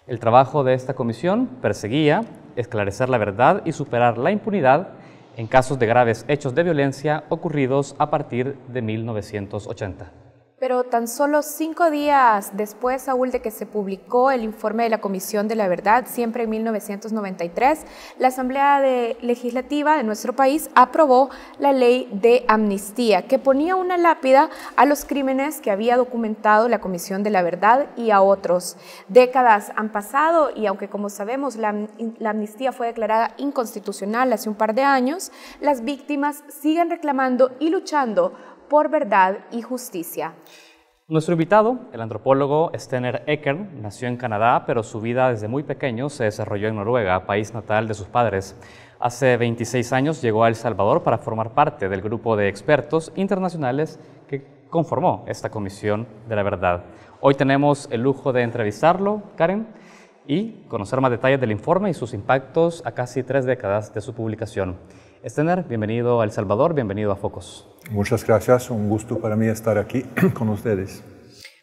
El trabajo de esta comisión perseguía esclarecer la verdad y superar la impunidad en casos de graves hechos de violencia ocurridos a partir de 1980. Pero tan solo 5 días después, Saúl, de que se publicó el informe de la Comisión de la Verdad, siempre en 1993, la Asamblea Legislativa de nuestro país aprobó la ley de amnistía, que ponía una lápida a los crímenes que había documentado la Comisión de la Verdad y a otros. Décadas han pasado y aunque, como sabemos, la amnistía fue declarada inconstitucional hace un par de años, las víctimas siguen reclamando y luchando por verdad y justicia. Nuestro invitado, el antropólogo Stener Ekern, nació en Canadá, pero su vida desde muy pequeño se desarrolló en Noruega, país natal de sus padres. Hace 26 años llegó a El Salvador para formar parte del grupo de expertos internacionales que conformó esta Comisión de la Verdad. Hoy tenemos el lujo de entrevistarlo, Karen, y conocer más detalles del informe y sus impactos a casi 3 décadas de su publicación. Stener, bienvenido a El Salvador, bienvenido a Focos. Muchas gracias, un gusto para mí estar aquí con ustedes.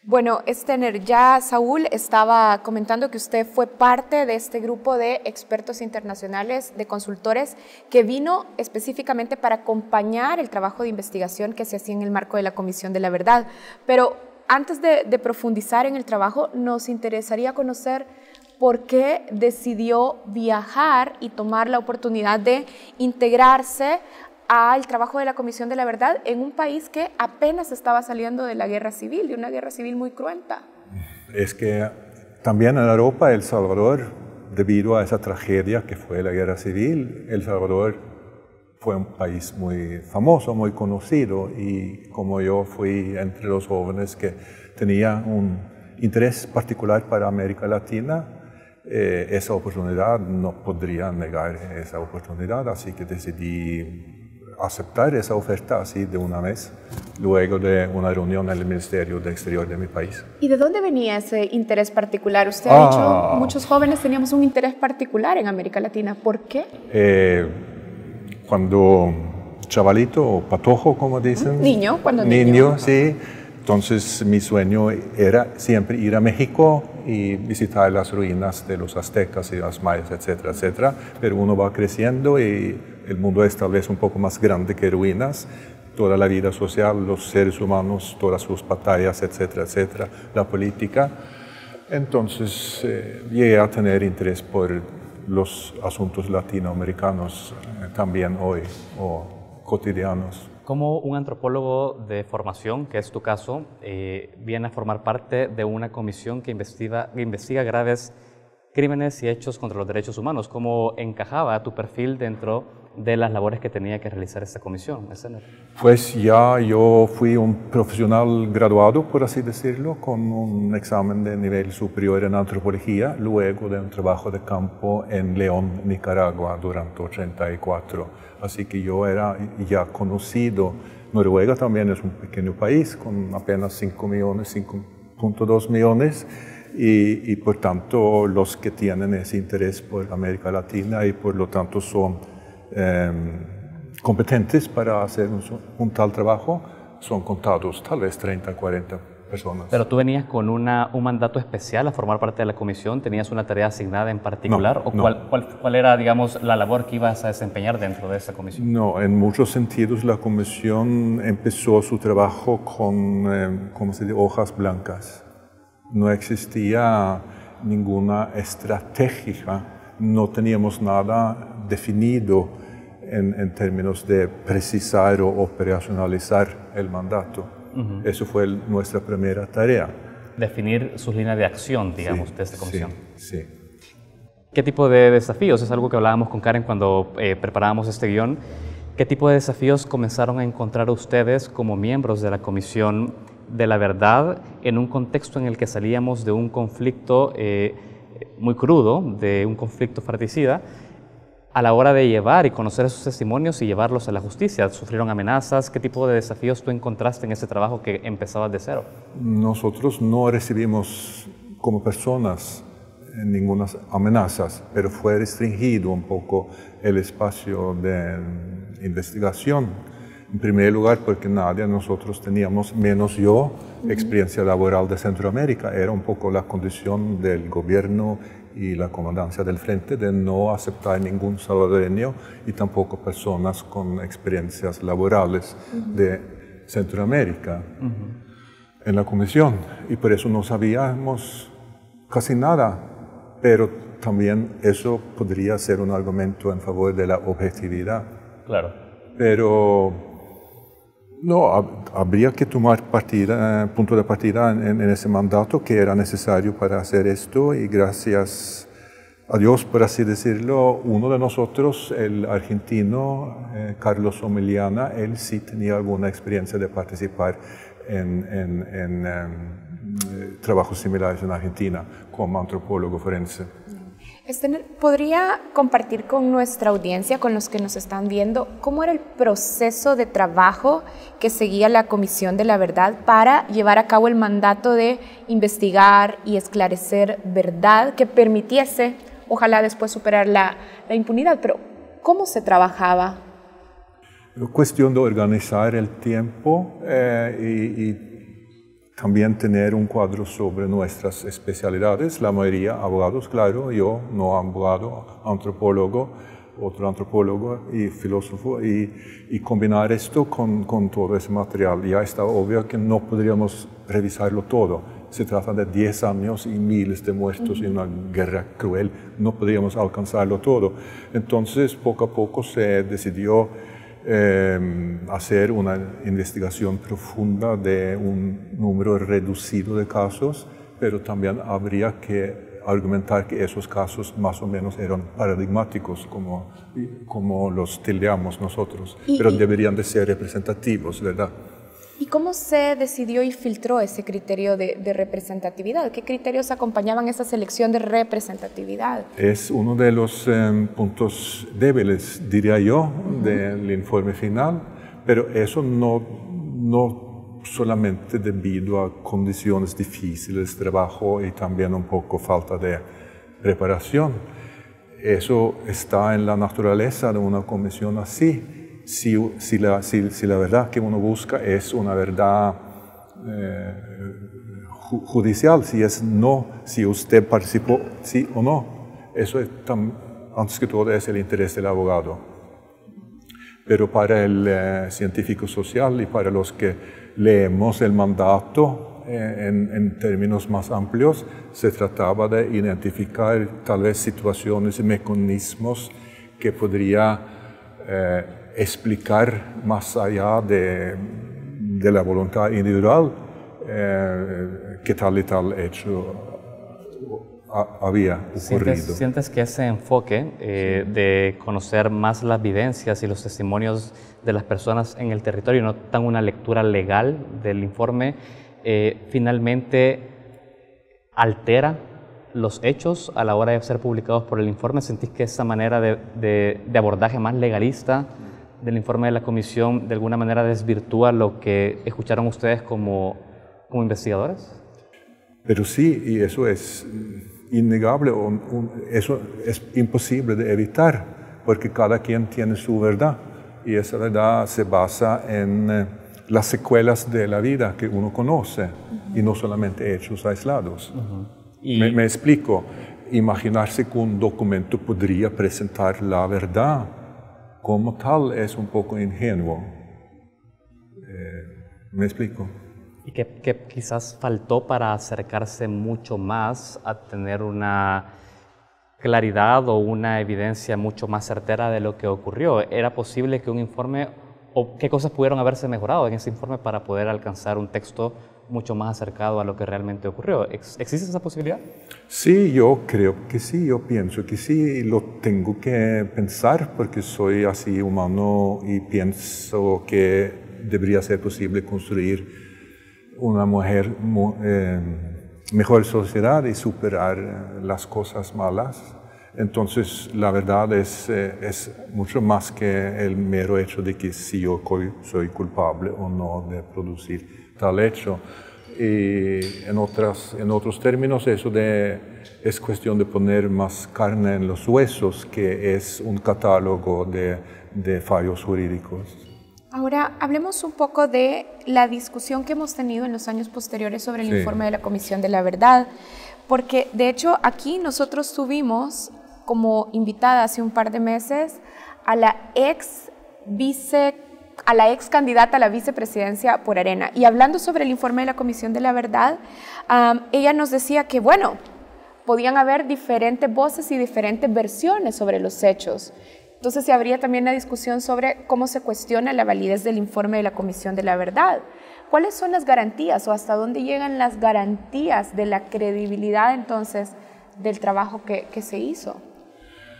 Bueno, Stener, ya Saúl estaba comentando que usted fue parte de este grupo de expertos internacionales, de consultores, que vino específicamente para acompañar el trabajo de investigación que se hacía en el marco de la Comisión de la Verdad. Pero antes de profundizar en el trabajo, nos interesaría conocer por qué decidió viajar y tomar la oportunidad de integrarse al trabajo de la Comisión de la Verdad en un país que apenas estaba saliendo de la guerra civil, de una guerra civil muy cruenta. Es que también en Europa, El Salvador, debido a esa tragedia que fue la guerra civil, El Salvador fue un país muy famoso, muy conocido, y como yo fui entre los jóvenes que tenía un interés particular para América Latina, esa oportunidad, no podría negar esa oportunidad, así que decidí aceptar esa oferta así de una vez, luego de una reunión en el Ministerio de Exterior de mi país. ¿Y de dónde venía ese interés particular? Usted ha dicho, muchos jóvenes teníamos un interés particular en América Latina. ¿Por qué? Cuando chavalito o patojo, como dicen. Niño, cuando niño. Sí. Entonces mi sueño era siempre ir a México y visitar las ruinas de los aztecas y los mayas, etcétera, etcétera. Pero uno va creciendo y el mundo es tal vez un poco más grande que ruinas. Toda la vida social, los seres humanos, todas sus batallas, etcétera, etcétera, la política. Entonces llegué a tener interés por los asuntos latinoamericanos también hoy, o cotidianos. Como un antropólogo de formación, que es tu caso, viene a formar parte de una comisión que investiga graves crímenes y hechos contra los derechos humanos. ¿Cómo encajaba tu perfil dentro de las labores que tenía que realizar esta comisión? Pues ya yo fui un profesional graduado, por así decirlo, con un examen de nivel superior en antropología, luego de un trabajo de campo en León, Nicaragua, durante 1984. Así que yo era ya conocido. Noruega también es un pequeño país con apenas 5 millones, 5.2 millones. Y por tanto los que tienen ese interés por América Latina y por lo tanto son competentes para hacer un tal trabajo son contados, tal vez 30, 40 personas. Pero tú venías con un mandato especial a formar parte de la comisión, ¿tenías una tarea asignada en particular? No, ¿Cuál era, digamos, la labor que ibas a desempeñar dentro de esa comisión? No, en muchos sentidos la comisión empezó su trabajo con, ¿cómo se dice?, hojas blancas. No existía ninguna estrategia, no teníamos nada definido en términos de precisar o operacionalizar el mandato. Eso fue nuestra primera tarea. Definir sus líneas de acción, digamos, de esta comisión. Sí. ¿Qué tipo de desafíos? Es algo que hablábamos con Karen cuando preparábamos este guión. ¿Qué tipo de desafíos comenzaron a encontrar ustedes como miembros de la Comisión de la Verdad en un contexto en el que salíamos de un conflicto muy crudo, de un conflicto fratricida, a la hora de llevar y conocer esos testimonios y llevarlos a la justicia? ¿Sufrieron amenazas? ¿Qué tipo de desafíos tú encontraste en ese trabajo que empezabas de cero? Nosotros no recibimos como personas ninguna amenazas, pero fue restringido un poco el espacio de investigación. En primer lugar, porque nadie de nosotros teníamos, menos yo, experiencia laboral de Centroamérica. Era un poco la condición del gobierno y la comandancia del frente de no aceptar ningún salvadoreño y tampoco personas con experiencias laborales de Centroamérica en la comisión. Y por eso no sabíamos casi nada, pero también eso podría ser un argumento en favor de la objetividad. Claro. Pero no, habría que tomar punto de partida en ese mandato que era necesario para hacer esto, y gracias a Dios, por así decirlo, uno de nosotros, el argentino Carlos Omeliana, él sí tenía alguna experiencia de participar en trabajos similares en Argentina como antropólogo forense. ¿Podría compartir con nuestra audiencia, con los que nos están viendo, cómo era el proceso de trabajo que seguía la Comisión de la Verdad para llevar a cabo el mandato de investigar y esclarecer verdad que permitiese, ojalá después superar la impunidad? Pero, ¿cómo se trabajaba? Cuestión de organizar el tiempo y también tener un cuadro sobre nuestras especialidades, la mayoría abogados, claro, yo no abogado, antropólogo, otro antropólogo y filósofo, y combinar esto con todo ese material. Ya está obvio que no podríamos revisarlo todo. Se trata de 10 años y miles de muertos y una guerra cruel, no podríamos alcanzarlo todo. Entonces, poco a poco se decidió hacer una investigación profunda de un número reducido de casos, pero también habría que argumentar que esos casos más o menos eran paradigmáticos, como los tildamos nosotros, pero deberían de ser representativos, ¿verdad? ¿Y cómo se decidió y filtró ese criterio de representatividad? ¿Qué criterios acompañaban esa selección de representatividad? Es uno de los puntos débiles, diría yo, del informe final, pero eso no solamente debido a condiciones difíciles de trabajo y también un poco falta de preparación. Eso está en la naturaleza de una comisión así. Si la verdad que uno busca es una verdad judicial, si usted participó, sí o no, eso es antes que todo es el interés del abogado. Pero para el científico social y para los que leemos el mandato en términos más amplios, se trataba de identificar tal vez situaciones y mecanismos que podría explicar más allá de la voluntad individual que tal y tal hecho había ocurrido. ¿Sientes que ese enfoque de conocer más las vivencias y los testimonios de las personas en el territorio, no tan una lectura legal del informe, finalmente altera los hechos a la hora de ser publicados por el informe? ¿Sentís que esa manera de abordaje más legalista del informe de la comisión de alguna manera desvirtúa lo que escucharon ustedes como investigadores? Pero sí, y eso es innegable, eso es imposible de evitar, porque cada quien tiene su verdad, y esa verdad se basa en las secuelas de la vida que uno conoce, y no solamente hechos aislados. Me explico, imaginarse que un documento podría presentar la verdad como tal es un poco ingenuo. ¿Me explico? ¿Y qué quizás faltó para acercarse mucho más a tener una claridad o una evidencia mucho más certera de lo que ocurrió? ¿Era posible que un informe, o qué cosas pudieron haberse mejorado en ese informe para poder alcanzar un texto mucho más acercado a lo que realmente ocurrió? ¿Existe esa posibilidad? Sí, yo creo que sí, yo pienso que sí, lo tengo que pensar porque soy así humano y pienso que debería ser posible construir una mejor sociedad y superar las cosas malas. Entonces, la verdad es mucho más que el mero hecho de que si yo soy culpable o no de producir tal hecho. Y en otros términos, eso es cuestión de poner más carne en los huesos, que es un catálogo de fallos jurídicos. Ahora, hablemos un poco de la discusión que hemos tenido en los años posteriores sobre el informe de la Comisión de la Verdad, porque de hecho aquí nosotros tuvimos como invitada hace un par de meses a la ex candidata a la vicepresidencia por Arena, y hablando sobre el informe de la Comisión de la Verdad, ella nos decía que bueno, podían haber diferentes voces y diferentes versiones sobre los hechos. Entonces se habría también una discusión sobre cómo se cuestiona la validez del informe de la Comisión de la Verdad. ¿Cuáles son las garantías o hasta dónde llegan las garantías de la credibilidad entonces del trabajo que se hizo?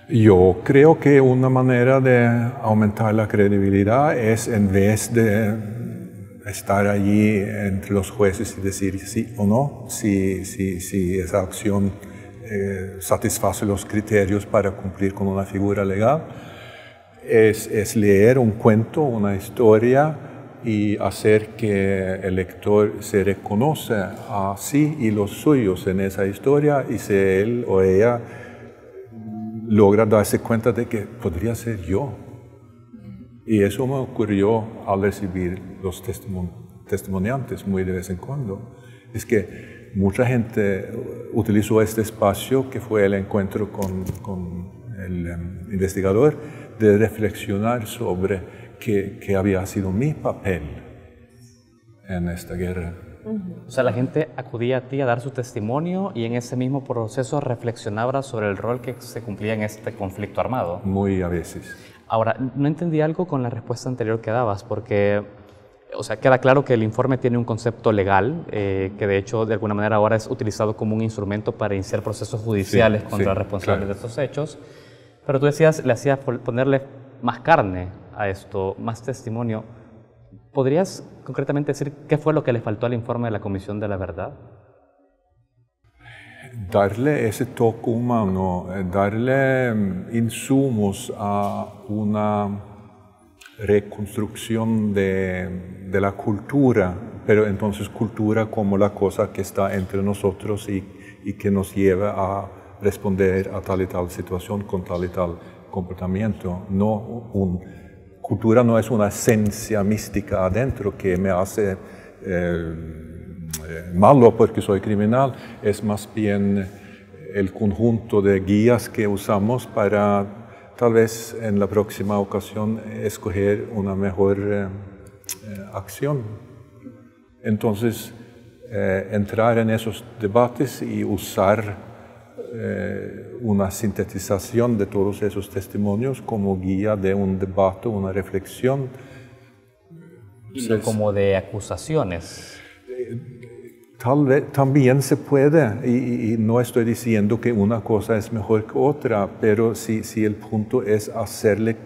Yo creo que una manera de aumentar la credibilidad es, en vez de estar allí entre los jueces y decir sí o no, si esa acción satisface los criterios para cumplir con una figura legal, es leer un cuento, una historia, y hacer que el lector se reconoce a sí y los suyos en esa historia, y si él o ella logra darse cuenta de que podría ser yo. Y eso me ocurrió al recibir los testimoniantes muy de vez en cuando. Es que mucha gente utilizó este espacio, que fue el encuentro con el investigador, de reflexionar sobre qué había sido mi papel en esta guerra. O sea, la gente acudía a ti a dar su testimonio y en ese mismo proceso reflexionaba sobre el rol que se cumplía en este conflicto armado. Muy a veces. Ahora, no entendí algo con la respuesta anterior que dabas, porque, o sea, queda claro que el informe tiene un concepto legal, que de hecho, de alguna manera ahora es utilizado como un instrumento para iniciar procesos judiciales contra responsables de estos hechos, pero tú decías, le hacías ponerle más carne a esto, más testimonio. ¿Podrías concretamente decir qué fue lo que le faltó al informe de la Comisión de la Verdad? Darle ese toque humano, darle insumos a una reconstrucción de la cultura, pero entonces cultura como la cosa que está entre nosotros y que nos lleva a responder a tal y tal situación con tal y tal comportamiento. Cultura no es una esencia mística adentro que me hace malo porque soy criminal, es más bien el conjunto de guías que usamos para tal vez en la próxima ocasión escoger una mejor acción. Entonces, entrar en esos debates y usar una sintetización de todos esos testimonios como guía de un debate, una reflexión. Y no como de acusaciones. Tal vez también se puede, y no estoy diciendo que una cosa es mejor que otra, pero si el punto es hacerle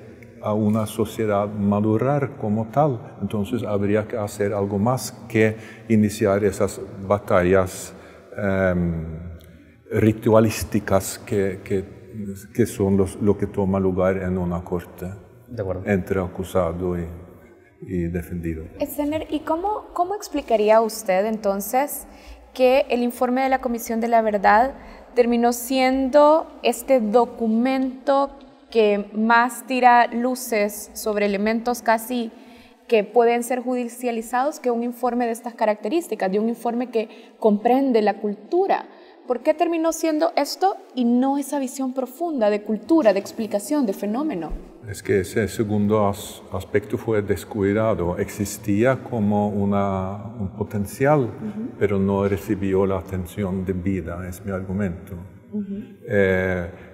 a una sociedad madurar como tal, entonces habría que hacer algo más que iniciar esas batallas ritualísticas que son lo que toma lugar en una corte entre acusado y defendido. Stener, ¿y cómo explicaría usted entonces que el informe de la Comisión de la Verdad terminó siendo este documento que más tira luces sobre elementos casi que pueden ser judicializados que un informe de estas características, de un informe que comprende la cultura? ¿Por qué terminó siendo esto y no esa visión profunda de cultura, de explicación, de fenómeno? Es que ese segundo aspecto fue descuidado. Existía como un potencial, pero no recibió la atención debida, es mi argumento.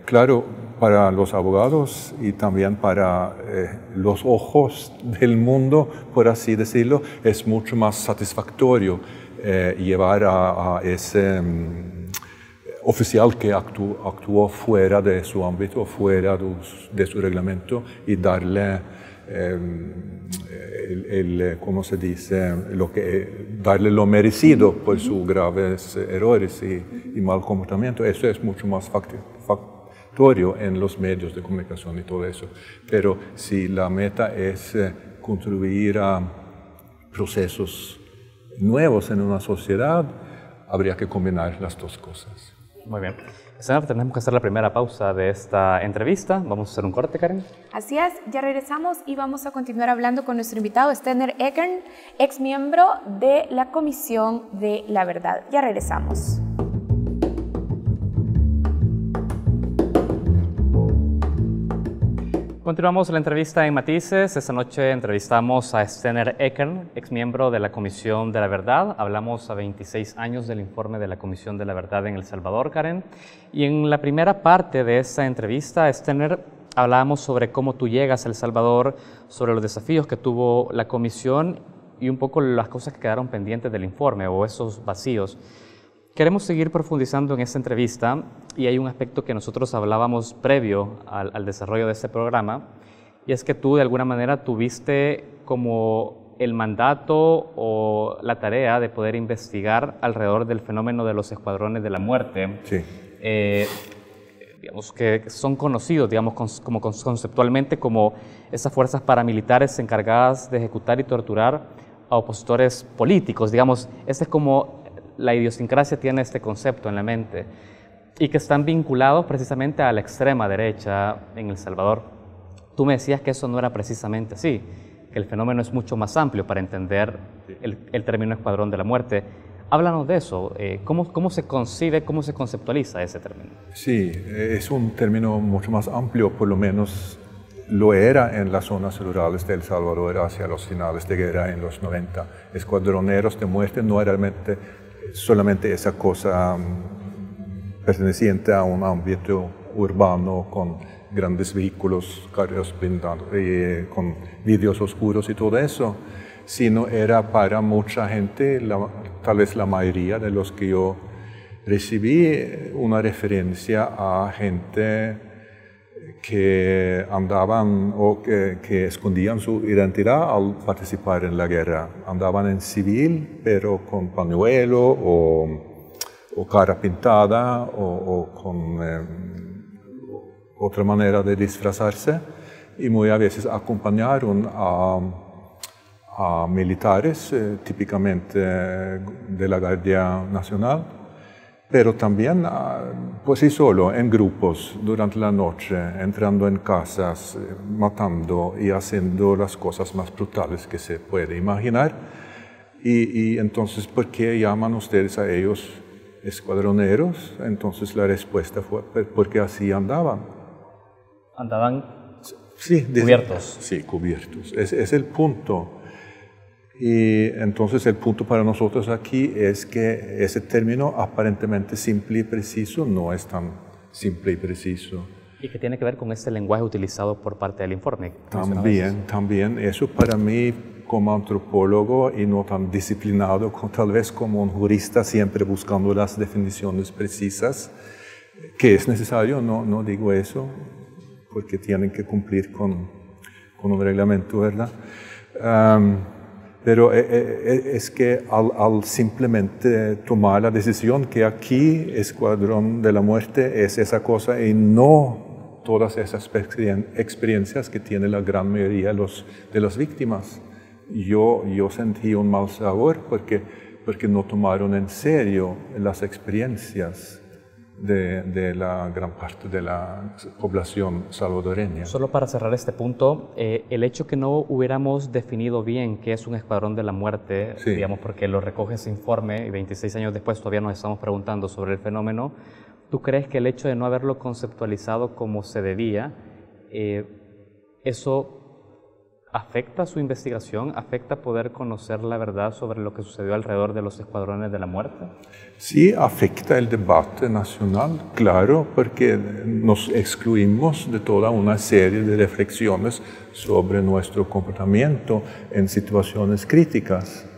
Claro, para los abogados y también para los ojos del mundo, por así decirlo, es mucho más satisfactorio llevar a ese oficial que actuó fuera de su ámbito, fuera de su reglamento, y darle, ¿cómo se dice? Darle lo merecido por sus graves errores y mal comportamiento. Eso es mucho más factorio en los medios de comunicación y todo eso. Pero si la meta es construir procesos nuevos en una sociedad, habría que combinar las dos cosas. Muy bien. Señor, tenemos que hacer la primera pausa de esta entrevista. Vamos a hacer un corte, Karen. Así es, ya regresamos y vamos a continuar hablando con nuestro invitado, Stener Ekern, ex miembro de la Comisión de la Verdad. Ya regresamos. Continuamos la entrevista en Matices. Esta noche entrevistamos a Stener Ekern, ex miembro de la Comisión de la Verdad. Hablamos a 26 años del informe de la Comisión de la Verdad en El Salvador, Karen. Y en la primera parte de esta entrevista, Stener, hablábamos sobre cómo tú llegas a El Salvador, sobre los desafíos que tuvo la Comisión y un poco las cosas que quedaron pendientes del informe o esos vacíos. Queremos seguir profundizando en esta entrevista y hay un aspecto que nosotros hablábamos previo al desarrollo de este programa, y es que tú de alguna manera tuviste como el mandato o la tarea de poder investigar alrededor del fenómeno de los escuadrones de la muerte. Sí. Digamos que son conocidos, digamos, como conceptualmente como esas fuerzas paramilitares encargadas de ejecutar y torturar a opositores políticos. Digamos, este es como la idiosincrasia tiene este concepto en la mente y que están vinculados precisamente a la extrema derecha en El Salvador. Tú me decías que eso no era precisamente así, que el fenómeno es mucho más amplio para entender el término escuadrón de la muerte. Háblanos de eso, ¿cómo se concibe, cómo se conceptualiza ese término? Sí, es un término mucho más amplio, por lo menos lo era en las zonas rurales de El Salvador hacia los finales de guerra en los 90. Escuadroneros de muerte no era realmente solamente esa cosa perteneciente a un ámbito urbano con grandes vehículos, carros blindados, con vidrios oscuros y todo eso, sino era para mucha gente, tal vez la mayoría de los que yo recibí, una referencia a gente que andaban o que escondían su identidad al participar en la guerra. Andaban en civil, pero con pañuelo o cara pintada o con otra manera de disfrazarse, y muy a veces acompañaron a militares, típicamente de la Guardia Nacional, pero también, pues sí, solo, en grupos, durante la noche, entrando en casas, matando y haciendo las cosas más brutales que se puede imaginar. Y entonces, ¿por qué llaman ustedes a ellos escuadroneros? Entonces la respuesta fue, porque así andaban. Andaban sí, cubiertos. Sí, cubiertos. Es el punto. Y entonces el punto para nosotros aquí es que ese término aparentemente simple y preciso no es tan simple y preciso. Y que tiene que ver con ese lenguaje utilizado por parte del informe. También. Eso para mí, como antropólogo y no tan disciplinado, tal vez como un jurista, siempre buscando las definiciones precisas, que es necesario, no digo eso, porque tienen que cumplir con un reglamento, ¿verdad? Pero es que al simplemente tomar la decisión que aquí Escuadrón de la Muerte es esa cosa y no todas esas experiencias que tiene la gran mayoría de las víctimas, yo sentí un mal sabor porque no tomaron en serio las experiencias de la gran parte de la población salvadoreña. Solo para cerrar este punto, el hecho que no hubiéramos definido bien qué es un escuadrón de la muerte, sí, digamos, porque lo recoge ese informe y 26 años después todavía nos estamos preguntando sobre el fenómeno, ¿tú crees que el hecho de no haberlo conceptualizado como se debía, eso afecta su investigación, afecta poder conocer la verdad sobre lo que sucedió alrededor de los escuadrones de la muerte? Sí, afecta el debate nacional, claro, porque nos excluimos de toda una serie de reflexiones sobre nuestro comportamiento en situaciones críticas.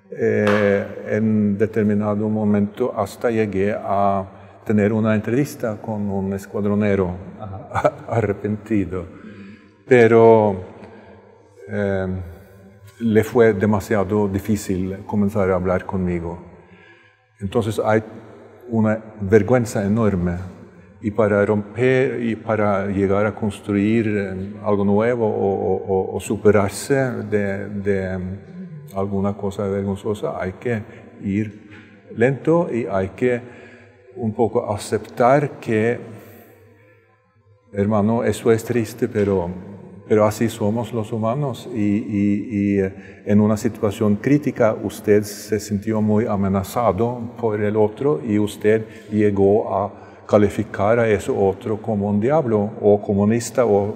En determinado momento hasta llegué a tener una entrevista con un escuadronero arrepentido, pero le fue demasiado difícil comenzar a hablar conmigo. Entonces hay una vergüenza enorme, y para romper y para llegar a construir algo nuevo o superarse de alguna cosa vergonzosa, hay que ir lento y hay que un poco aceptar que, hermano, eso es triste, pero así somos los humanos, y en una situación crítica usted se sintió muy amenazado por el otro y usted llegó a calificar a ese otro como un diablo o comunista o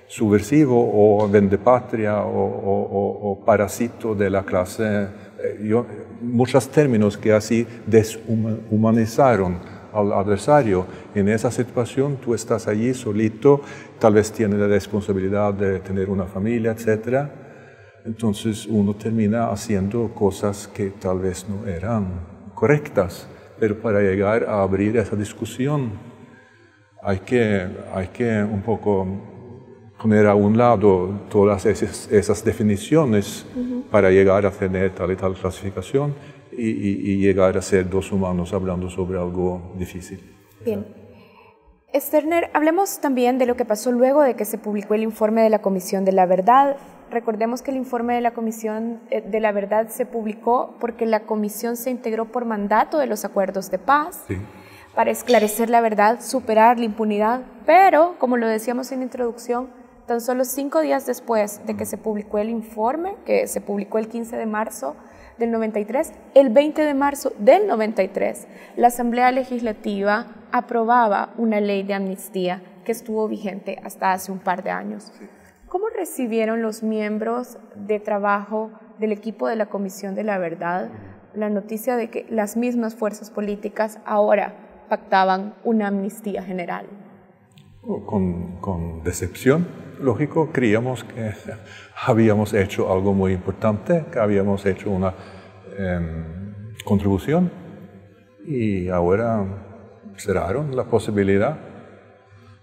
subversivo o vendepatria o parásito de la clase. Muchos términos que así deshumanizaron al adversario. En esa situación tú estás allí solito, tal vez tienes la responsabilidad de tener una familia, etc. Entonces uno termina haciendo cosas que tal vez no eran correctas, pero para llegar a abrir esa discusión hay que un poco poner a un lado todas esas definiciones para llegar a tener tal y tal clasificación y llegar a ser dos humanos hablando sobre algo difícil. Bien. Sterner, hablemos también de lo que pasó luego de que se publicó el informe de la Comisión de la Verdad. Recordemos que el informe de la Comisión de la Verdad se publicó porque la Comisión se integró por mandato de los acuerdos de paz, sí, para esclarecer la verdad, superar la impunidad, pero, como lo decíamos en la introducción, tan solo 5 días después de que se publicó el informe, que se publicó el 15 de marzo del 93, el 20 de marzo del 93, la Asamblea Legislativa aprobaba una ley de amnistía que estuvo vigente hasta hace un par de años. ¿Cómo recibieron los miembros de trabajo del equipo de la Comisión de la Verdad la noticia de que las mismas fuerzas políticas ahora pactaban una amnistía general? con decepción, lógico, creíamos que habíamos hecho algo muy importante, que habíamos hecho una contribución y ahora cerraron la posibilidad.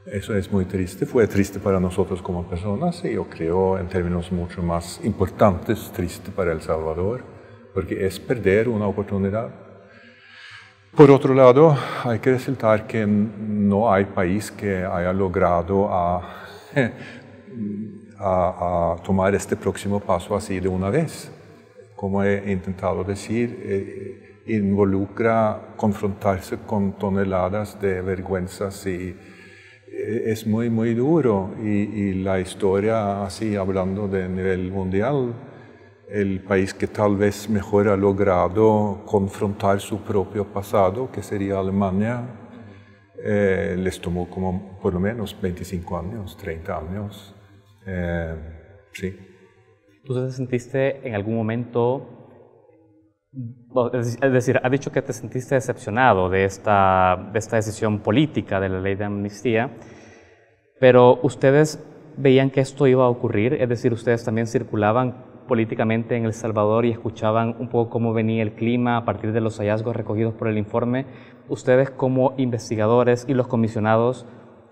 Eso es muy triste, fue triste para nosotros como personas y yo creo en términos mucho más importantes, triste para El Salvador, porque es perder una oportunidad. Por otro lado, hay que resaltar que no hay país que haya logrado a tomar este próximo paso así de una vez. Como he intentado decir, involucra confrontarse con toneladas de vergüenzas y es muy, muy duro. Y la historia, así hablando de nivel mundial, el país que tal vez mejor ha logrado confrontar su propio pasado, que sería Alemania, les tomó como por lo menos 25 años, 30 años. Sí. ¿Tú te sentiste en algún momento, es decir, has dicho que te sentiste decepcionado de esta decisión política de la ley de amnistía, pero ustedes veían que esto iba a ocurrir? Es decir, ustedes también circulaban políticamente en El Salvador y escuchaban un poco cómo venía el clima a partir de los hallazgos recogidos por el informe. Ustedes como investigadores y los comisionados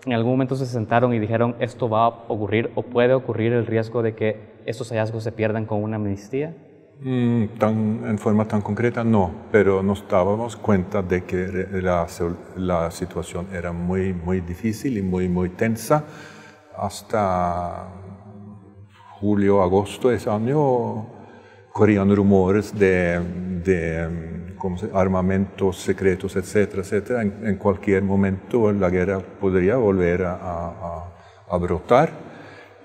en algún momento se sentaron y dijeron esto va a ocurrir o puede ocurrir el riesgo de que estos hallazgos se pierdan con una amnistía. En forma tan concreta no, pero nos dábamos cuenta de que la situación era muy, muy difícil y muy, muy tensa. Hasta julio, agosto de ese año corrían rumores de armamentos secretos, etcétera, etcétera. En cualquier momento la guerra podría volver a brotar.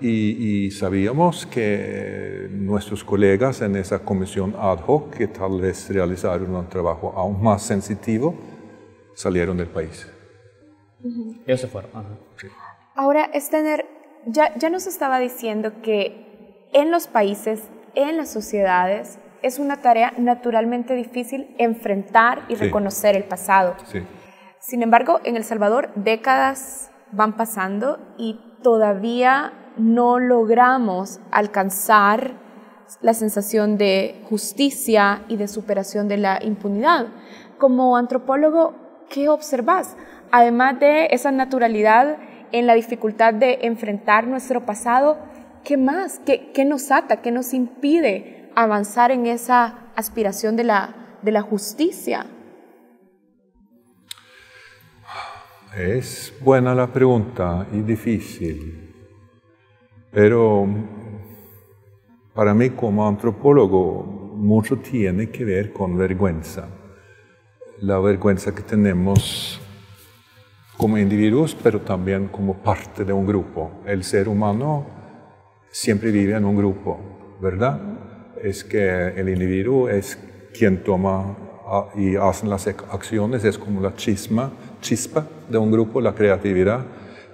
Y sabíamos que nuestros colegas en esa comisión ad hoc, que tal vez realizaron un trabajo aún más sensitivo, salieron del país. Ellos se fueron. Sí. Ahora, Stener, ya nos estaba diciendo que en los países, en las sociedades, es una tarea naturalmente difícil enfrentar y reconocer el pasado. Sí. Sin embargo, en El Salvador décadas van pasando y todavía no logramos alcanzar la sensación de justicia y de superación de la impunidad. Como antropólogo, ¿qué observas? Además de esa naturalidad en la dificultad de enfrentar nuestro pasado, ¿qué más? ¿Qué nos ata? ¿Qué nos impide avanzar en esa aspiración de la justicia? Es buena la pregunta y difícil. Pero para mí como antropólogo mucho tiene que ver con vergüenza. La vergüenza que tenemos como individuos, pero también como parte de un grupo. El ser humano siempre vive en un grupo, ¿verdad? Es que el individuo es quien toma y hace las acciones, es como la chispa de un grupo, la creatividad,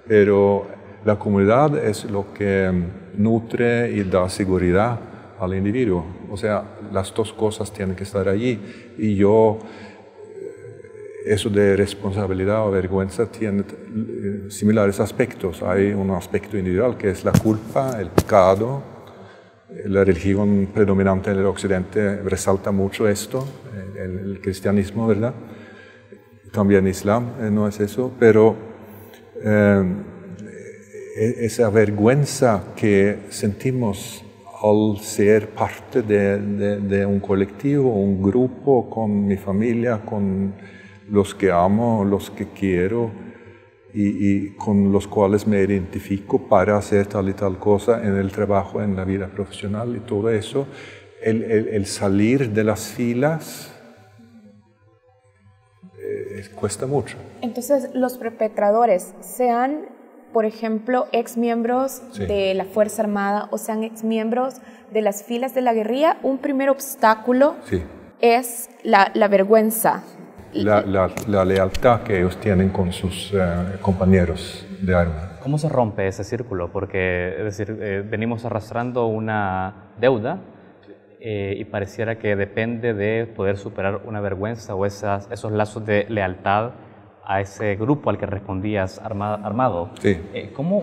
pero la comunidad es lo que nutre y da seguridad al individuo. O sea, las dos cosas tienen que estar allí. Y eso de responsabilidad o vergüenza tiene similares aspectos. Hay un aspecto individual que es la culpa, el pecado. La religión predominante en el occidente resalta mucho esto, el cristianismo, ¿verdad? También el islam, no es eso, pero esa vergüenza que sentimos al ser parte de un colectivo, un grupo, con mi familia, con los que amo, los que quiero y con los cuales me identifico para hacer tal y tal cosa en el trabajo, en la vida profesional y todo eso, el salir de las filas cuesta mucho. Entonces, los perpetradores, sean, por ejemplo, exmiembros de la Fuerza Armada o sean exmiembros de las filas de la guerrilla, un primer obstáculo es la vergüenza. La lealtad que ellos tienen con sus compañeros de arma. ¿Cómo se rompe ese círculo? Porque, es decir, venimos arrastrando una deuda y pareciera que depende de poder superar una vergüenza o esos lazos de lealtad a ese grupo al que respondías armado. Sí. ¿Cómo,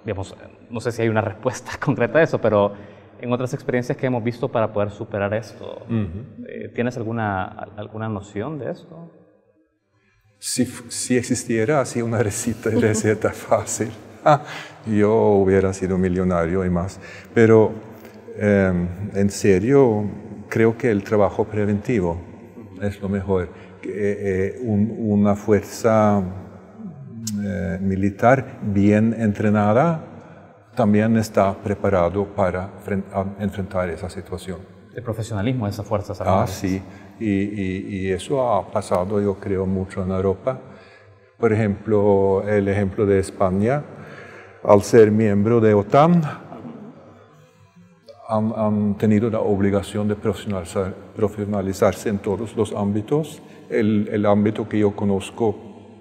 digamos, no sé si hay una respuesta concreta a eso, pero en otras experiencias que hemos visto para poder superar esto, ¿tienes alguna noción de esto? Si existiera así una receta fácil, yo hubiera sido millonario y más. Pero en serio, creo que el trabajo preventivo es lo mejor. Una fuerza militar bien entrenada también está preparado para enfrentar esa situación. El profesionalismo de esas fuerzas armadas. Sí. Y eso ha pasado, yo creo, mucho en Europa. Por ejemplo, el ejemplo de España, al ser miembro de OTAN, han tenido la obligación de profesionalizarse en todos los ámbitos. El ámbito que yo conozco,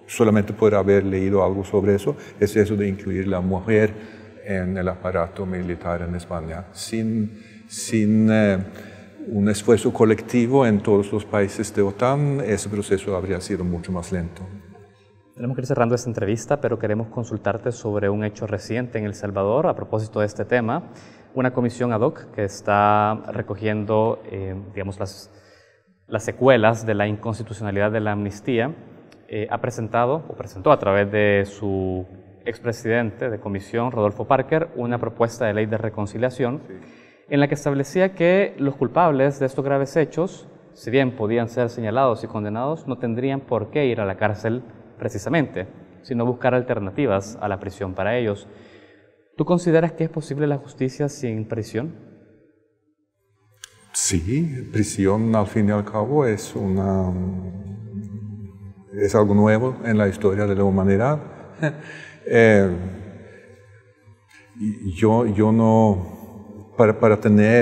solamente por haber leído algo sobre eso, es eso de incluir la mujer en el aparato militar en España. Sin un esfuerzo colectivo en todos los países de OTAN, ese proceso habría sido mucho más lento. Tenemos que ir cerrando esta entrevista, pero queremos consultarte sobre un hecho reciente en El Salvador a propósito de este tema. Una comisión ad hoc que está recogiendo, digamos, las secuelas de la inconstitucionalidad de la amnistía, presentó a través de su expresidente de comisión, Rodolfo Parker, una propuesta de ley de reconciliación en la que establecía que los culpables de estos graves hechos, si bien podían ser señalados y condenados, no tendrían por qué ir a la cárcel precisamente, sino buscar alternativas a la prisión para ellos. ¿Tú consideras que es posible la justicia sin prisión? Sí, prisión al fin y al cabo es algo nuevo en la historia de la humanidad. Yo no, para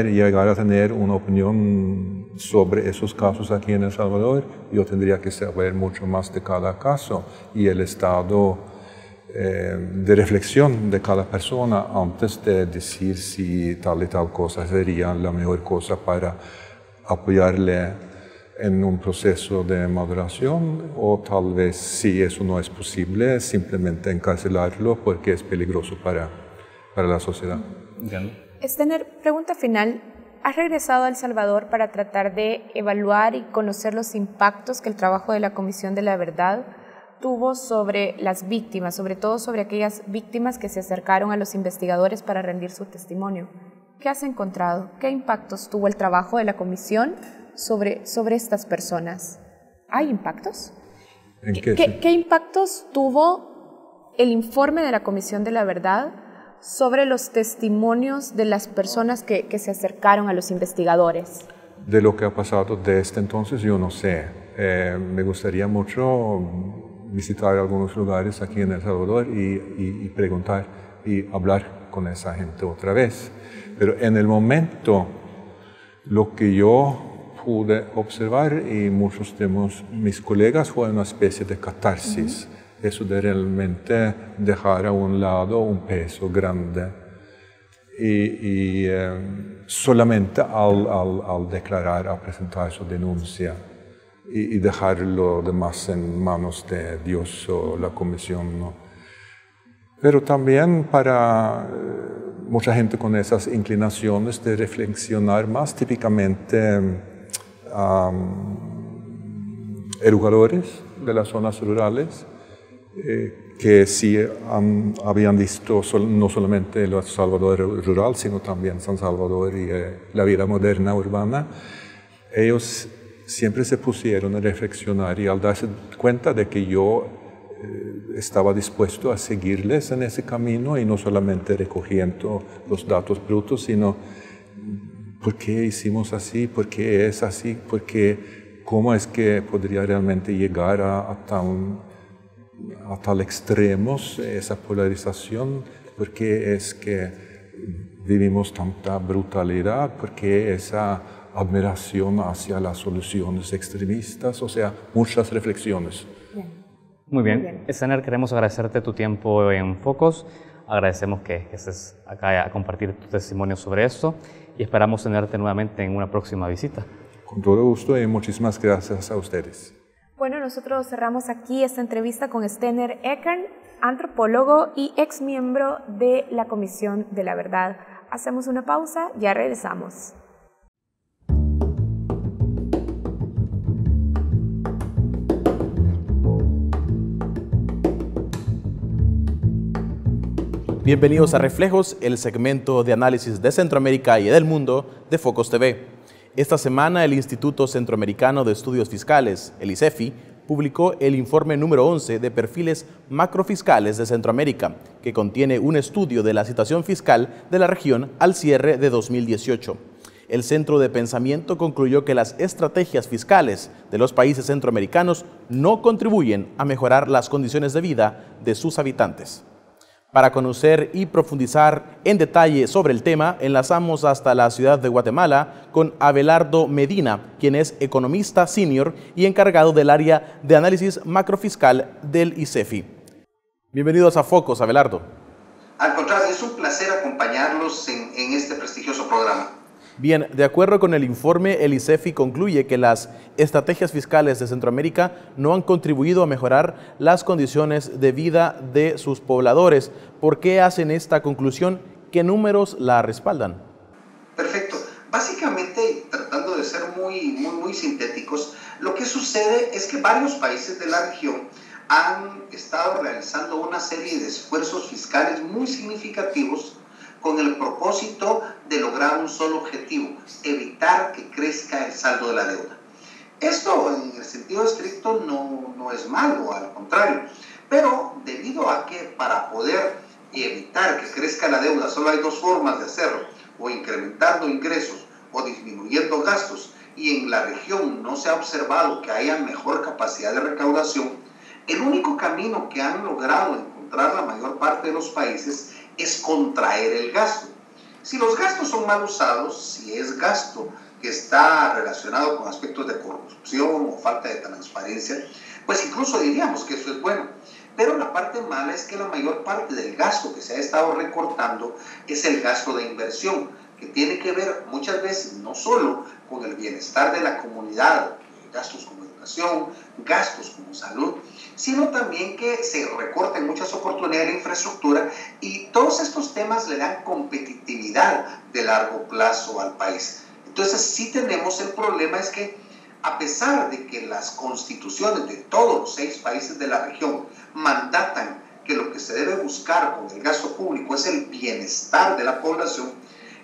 llegar a tener una opinión sobre esos casos aquí en El Salvador, yo tendría que saber mucho más de cada caso y el estado de reflexión de cada persona antes de decir si tal y tal cosa sería la mejor cosa para apoyarle en un proceso de maduración, o tal vez, si eso no es posible, simplemente encarcelarlo porque es peligroso para la sociedad. Estener, pregunta final. ¿Has regresado a El Salvador para tratar de evaluar y conocer los impactos que el trabajo de la Comisión de la Verdad tuvo sobre las víctimas, sobre todo sobre aquellas víctimas que se acercaron a los investigadores para rendir su testimonio? ¿Qué has encontrado? ¿Qué impactos tuvo el trabajo de la Comisión sobre estas personas? ¿Hay impactos? ¿En qué? ¿Qué impactos tuvo el informe de la Comisión de la Verdad sobre los testimonios de las personas que se acercaron a los investigadores? De lo que ha pasado desde entonces, yo no sé. Me gustaría mucho visitar algunos lugares aquí en El Salvador y preguntar y hablar con esa gente otra vez. Pero en el momento, lo que yo pude observar y muchos de mis colegas fue una especie de catarsis. Eso de realmente dejar a un lado un peso grande. Y solamente al declarar, al presentar su denuncia y dejar lo demás en manos de Dios o la comisión, ¿no? Pero también para mucha gente con esas inclinaciones de reflexionar más, típicamente educadores de las zonas rurales, que sí habían visto no solamente El Salvador rural, sino también San Salvador y la vida moderna urbana. Ellos siempre se pusieron a reflexionar y al darse cuenta de que yo estaba dispuesto a seguirles en ese camino y no solamente recogiendo los datos brutos, sino ¿por qué hicimos así? ¿Por qué es así? ¿Cómo es que podría realmente llegar a tal extremos esa polarización? ¿Por qué es que vivimos tanta brutalidad? ¿Por qué esa admiración hacia las soluciones extremistas? O sea, muchas reflexiones. Muy bien. Estener, queremos agradecerte tu tiempo en Focos. Agradecemos que estés acá a compartir tu testimonio sobre esto y esperamos tenerte nuevamente en una próxima visita. Con todo gusto y muchísimas gracias a ustedes. Bueno, nosotros cerramos aquí esta entrevista con Stener Ekern, antropólogo y ex miembro de la Comisión de la Verdad. Hacemos una pausa, ya regresamos. Bienvenidos a Reflejos, el segmento de análisis de Centroamérica y del mundo de Focos TV. Esta semana el Instituto Centroamericano de Estudios Fiscales, el ICEFI, publicó el informe número 11 de perfiles macrofiscales de Centroamérica, que contiene un estudio de la situación fiscal de la región al cierre de 2018. El Centro de Pensamiento concluyó que las estrategias fiscales de los países centroamericanos no contribuyen a mejorar las condiciones de vida de sus habitantes. Para conocer y profundizar en detalle sobre el tema, enlazamos hasta la ciudad de Guatemala con Abelardo Medina, quien es economista senior y encargado del área de análisis macrofiscal del ICEFI. Bienvenidos a Focos, Abelardo. Al contrario, es un placer acompañarlos en este prestigioso programa. Bien, de acuerdo con el informe, el ICEFI concluye que las estrategias fiscales de Centroamérica no han contribuido a mejorar las condiciones de vida de sus pobladores. ¿Por qué hacen esta conclusión? ¿Qué números la respaldan? Perfecto. Básicamente, tratando de ser muy sintéticos, lo que sucede es que varios países de la región han estado realizando una serie de esfuerzos fiscales muy significativos con el propósito de lograr un solo objetivo: evitar que crezca el saldo de la deuda. Esto en el sentido estricto no es malo, al contrario, pero debido a que para poder evitar que crezca la deuda solo hay dos formas de hacerlo: o incrementando ingresos o disminuyendo gastos, y en la región no se ha observado que haya mejor capacidad de recaudación, el único camino que han logrado encontrar la mayor parte de los países es contraer el gasto. Si los gastos son mal usados, si es gasto que está relacionado con aspectos de corrupción o falta de transparencia, pues incluso diríamos que eso es bueno. Pero la parte mala es que la mayor parte del gasto que se ha estado recortando es el gasto de inversión, que tiene que ver muchas veces no solo con el bienestar de la comunidad, gastos como educación, gastos como salud, sino también que se recorten muchas oportunidades de infraestructura, y todos estos temas le dan competitividad de largo plazo al país. Entonces sí tenemos el problema, es que a pesar de que las constituciones de todos los 6 países de la región mandatan que lo que se debe buscar con el gasto público es el bienestar de la población,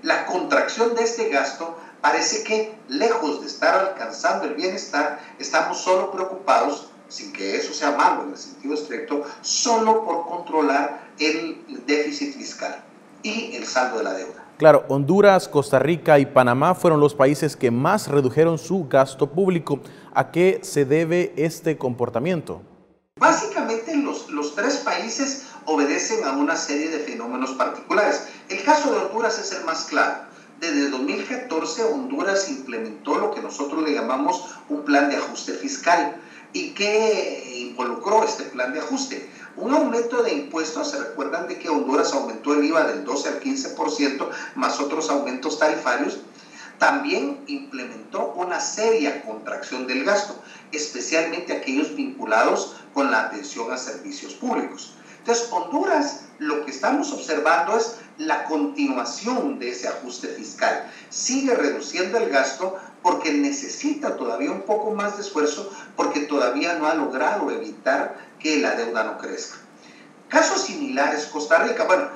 la contracción de este gasto parece que, lejos de estar alcanzando el bienestar, estamos solo preocupados, sin que eso sea malo en el sentido estricto, solo por controlar el déficit fiscal y el saldo de la deuda. Claro, Honduras, Costa Rica y Panamá fueron los países que más redujeron su gasto público. ¿A qué se debe este comportamiento? Básicamente los 3 países obedecen a una serie de fenómenos particulares. El caso de Honduras es el más claro. Desde 2014 Honduras implementó lo que nosotros le llamamos un plan de ajuste fiscal. ¿Y qué involucró este plan de ajuste? Un aumento de impuestos. Se recuerdan de que Honduras aumentó el IVA del 12 al 15%, más otros aumentos tarifarios. También implementó una seria contracción del gasto, especialmente aquellos vinculados con la atención a servicios públicos. Entonces, Honduras, lo que estamos observando es la continuación de ese ajuste fiscal. Sigue reduciendo el gasto porque necesita todavía un poco más de esfuerzo, porque todavía no ha logrado evitar que la deuda no crezca. Casos similares, Costa Rica. Bueno,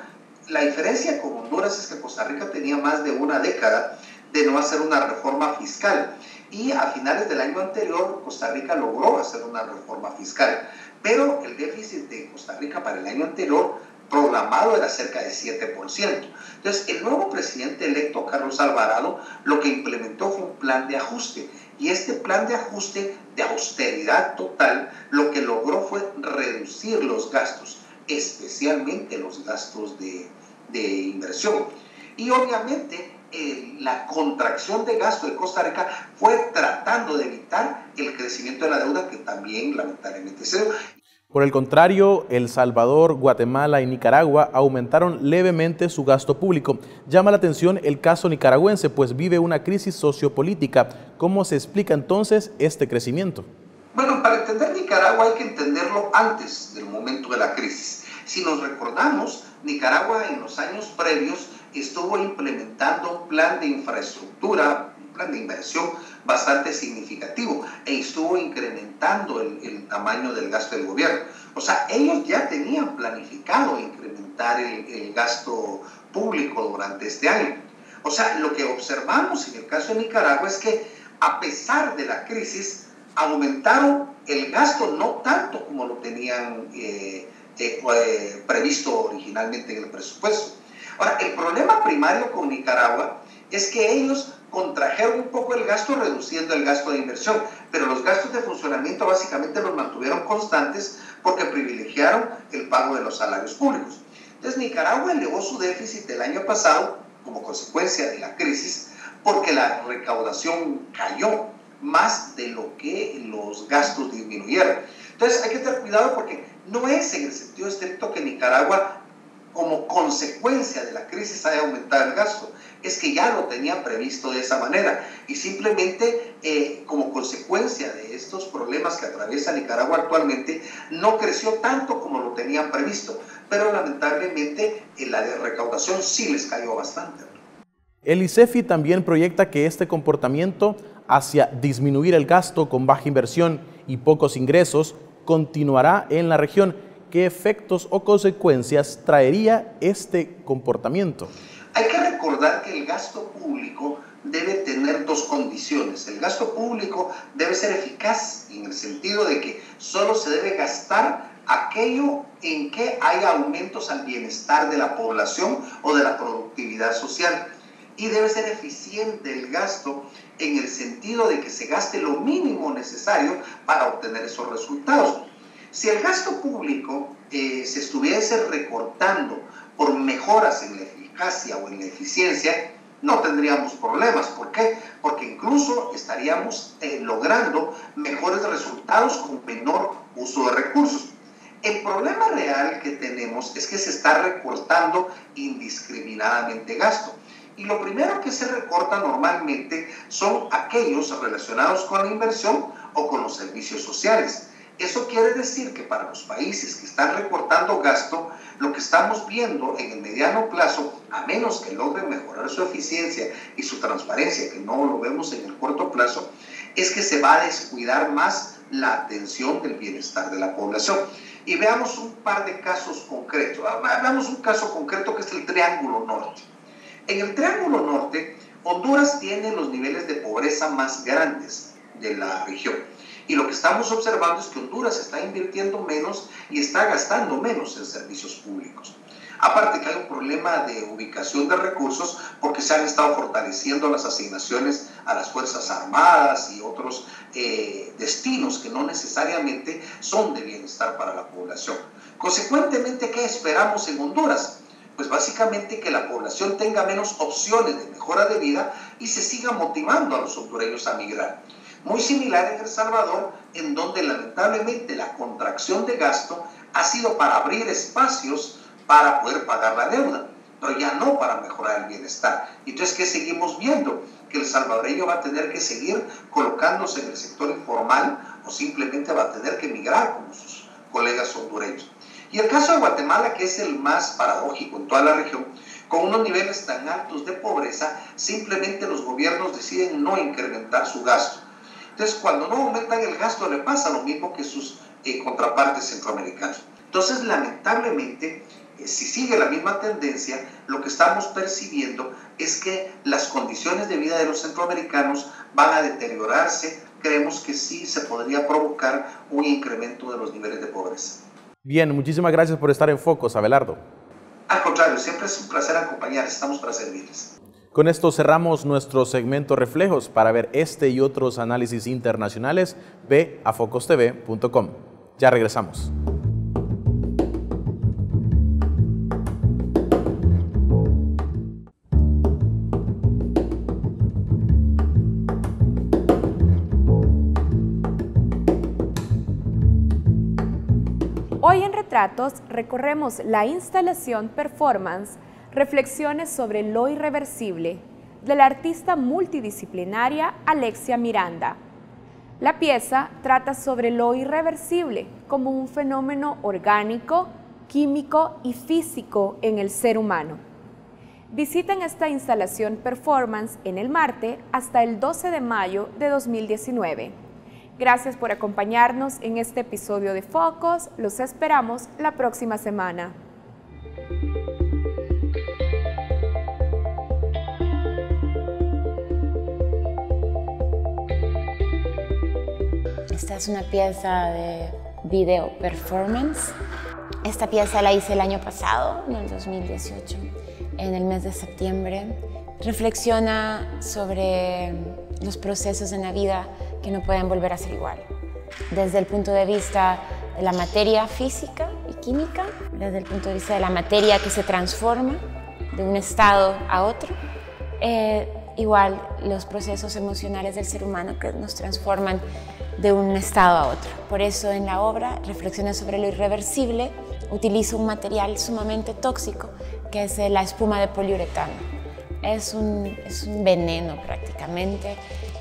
la diferencia con Honduras es que Costa Rica tenía más de una década de no hacer una reforma fiscal, y a finales del año anterior Costa Rica logró hacer una reforma fiscal, pero el déficit de Costa Rica para el año anterior programado era cerca de 7%. Entonces, el nuevo presidente electo, Carlos Alvarado, lo que implementó fue un plan de ajuste, y este plan de ajuste de austeridad total lo que logró fue reducir los gastos, especialmente los gastos de inversión. Y obviamente la contracción de gasto de Costa Rica fue tratando de evitar el crecimiento de la deuda, que también lamentablemente se dio. Por el contrario, El Salvador, Guatemala y Nicaragua aumentaron levemente su gasto público. Llama la atención el caso nicaragüense, pues vive una crisis sociopolítica. ¿Cómo se explica entonces este crecimiento? Bueno, para entender Nicaragua hay que entenderlo antes del momento de la crisis. Si nos recordamos, Nicaragua en los años previos estuvo implementando un plan de infraestructura, un plan de inversión bastante significativo e estuvo incrementando el tamaño del gasto del gobierno. O sea, ellos ya tenían planificado incrementar el gasto público durante este año. O sea, lo que observamos en el caso de Nicaragua es que a pesar de la crisis aumentaron el gasto no tanto como lo tenían previsto originalmente en el presupuesto. Ahora, el problema primario con Nicaragua es que ellos contrajeron un poco el gasto reduciendo el gasto de inversión, pero los gastos de funcionamiento básicamente los mantuvieron constantes porque privilegiaron el pago de los salarios públicos. Entonces Nicaragua elevó su déficit del año pasado como consecuencia de la crisis porque la recaudación cayó más de lo que los gastos disminuyeron. Entonces hay que tener cuidado porque no es en el sentido estricto que Nicaragua como consecuencia de la crisis haya aumentado el gasto, es que ya lo tenían previsto de esa manera y simplemente como consecuencia de estos problemas que atraviesa Nicaragua actualmente no creció tanto como lo tenían previsto, pero lamentablemente la recaudación sí les cayó bastante. El ICEFI también proyecta que este comportamiento hacia disminuir el gasto con baja inversión y pocos ingresos continuará en la región. ¿Qué efectos o consecuencias traería este comportamiento? Hay que recordar que el gasto público debe tener dos condiciones. El gasto público debe ser eficaz en el sentido de que solo se debe gastar aquello en que haya aumentos al bienestar de la población o de la productividad social. Y debe ser eficiente el gasto en el sentido de que se gaste lo mínimo necesario para obtener esos resultados. Si el gasto público se estuviese recortando por mejoras en la eficacia o en la eficiencia, no tendríamos problemas. ¿Por qué? Porque incluso estaríamos logrando mejores resultados con menor uso de recursos. El problema real que tenemos es que se está recortando indiscriminadamente gasto. Y lo primero que se recorta normalmente son aquellos relacionados con la inversión o con los servicios sociales. Eso quiere decir que para los países que están recortando gasto, lo que estamos viendo en el mediano plazo, a menos que logren mejorar su eficiencia y su transparencia, que no lo vemos en el corto plazo, es que se va a descuidar más la atención del bienestar de la población. Y veamos un par de casos concretos. Veamos un caso concreto que es el Triángulo Norte. En el Triángulo Norte, Honduras tiene los niveles de pobreza más grandes de la región. Y lo que estamos observando es que Honduras está invirtiendo menos y está gastando menos en servicios públicos. Aparte que hay un problema de ubicación de recursos porque se han estado fortaleciendo las asignaciones a las Fuerzas Armadas y otros destinos que no necesariamente son de bienestar para la población. Consecuentemente, ¿qué esperamos en Honduras? Pues básicamente que la población tenga menos opciones de mejora de vida y se siga motivando a los hondureños a migrar. Muy similar en El Salvador, en donde lamentablemente la contracción de gasto ha sido para abrir espacios para poder pagar la deuda, pero ya no para mejorar el bienestar. Entonces, ¿qué seguimos viendo? Que el salvadoreño va a tener que seguir colocándose en el sector informal o simplemente va a tener que migrar como sus colegas hondureños. Y el caso de Guatemala, que es el más paradójico en toda la región, con unos niveles tan altos de pobreza, simplemente los gobiernos deciden no incrementar su gasto. Entonces, cuando no aumentan el gasto, le pasa lo mismo que sus contrapartes centroamericanos. Entonces, lamentablemente, si sigue la misma tendencia, lo que estamos percibiendo es que las condiciones de vida de los centroamericanos van a deteriorarse. Creemos que sí se podría provocar un incremento de los niveles de pobreza. Bien, muchísimas gracias por estar en Focos, Abelardo. Al contrario, siempre es un placer acompañar, estamos para servirles. Con esto cerramos nuestro segmento Reflejos. Para ver este y otros análisis internacionales, ve a focostv.com. Ya regresamos. Hoy en Retratos recorremos la instalación Performance, reflexiones sobre lo irreversible, de la artista multidisciplinaria Alexia Miranda. La pieza trata sobre lo irreversible como un fenómeno orgánico, químico y físico en el ser humano. Visiten esta instalación performance en el Marte hasta el 12 de mayo de 2019. Gracias por acompañarnos en este episodio de Focos. Los esperamos la próxima semana. Esta es una pieza de video performance. Esta pieza la hice el año pasado, en el 2018, en el mes de septiembre. Reflexiona sobre los procesos en la vida que no pueden volver a ser igual. Desde el punto de vista de la materia física y química, desde el punto de vista de la materia que se transforma de un estado a otro, igual los procesos emocionales del ser humano que nos transforman de un estado a otro. Por eso en la obra reflexiona sobre lo irreversible, utilizo un material sumamente tóxico que es la espuma de poliuretano. Es un veneno prácticamente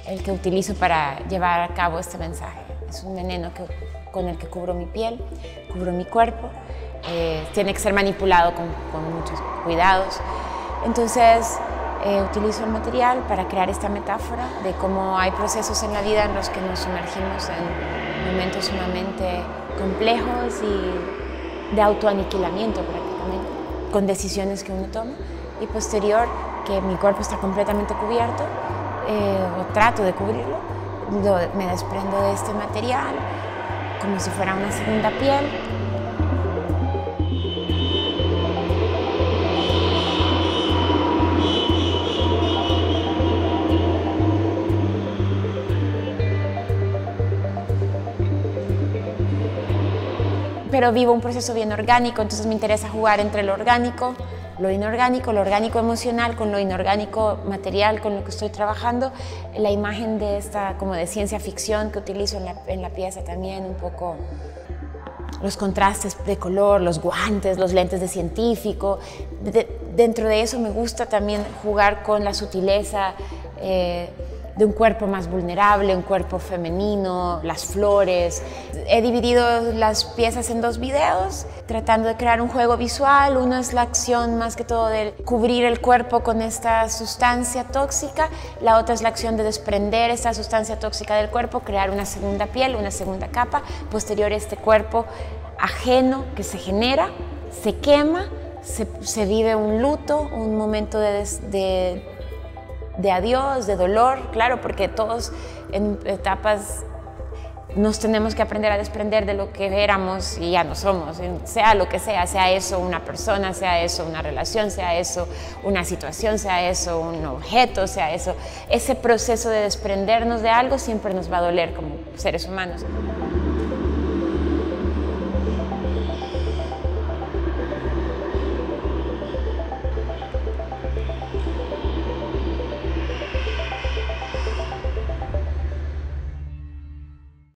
el que utilizo para llevar a cabo este mensaje. Es un veneno con el que cubro mi piel, cubro mi cuerpo, tiene que ser manipulado con muchos cuidados. Entonces utilizo el material para crear esta metáfora de cómo hay procesos en la vida en los que nos sumergimos en momentos sumamente complejos y de autoaniquilamiento prácticamente, con decisiones que uno toma, y posterior que mi cuerpo está completamente cubierto, o trato de cubrirlo, me desprendo de este material como si fuera una segunda piel. Pero vivo un proceso bien orgánico, entonces me interesa jugar entre lo orgánico, lo orgánico emocional con lo inorgánico material con lo que estoy trabajando. La imagen de esta como de ciencia ficción que utilizo en la pieza también, un poco los contrastes de color, los guantes, los lentes de científico. Dentro de eso me gusta también jugar con la sutileza de un cuerpo más vulnerable, un cuerpo femenino, las flores. He dividido las piezas en 2 videos, tratando de crear un juego visual. Uno es la acción más que todo de cubrir el cuerpo con esta sustancia tóxica, la otra es la acción de desprender esta sustancia tóxica del cuerpo, crear una segunda piel, una segunda capa, posterior este cuerpo ajeno que se genera, se quema, se vive un luto, un momento de adiós, de dolor, claro, porque todos en etapas nos tenemos que aprender a desprender de lo que éramos y ya no somos, sea lo que sea eso una persona, sea eso una relación, sea eso una situación, sea eso un objeto, sea eso, ese proceso de desprendernos de algo siempre nos va a doler como seres humanos.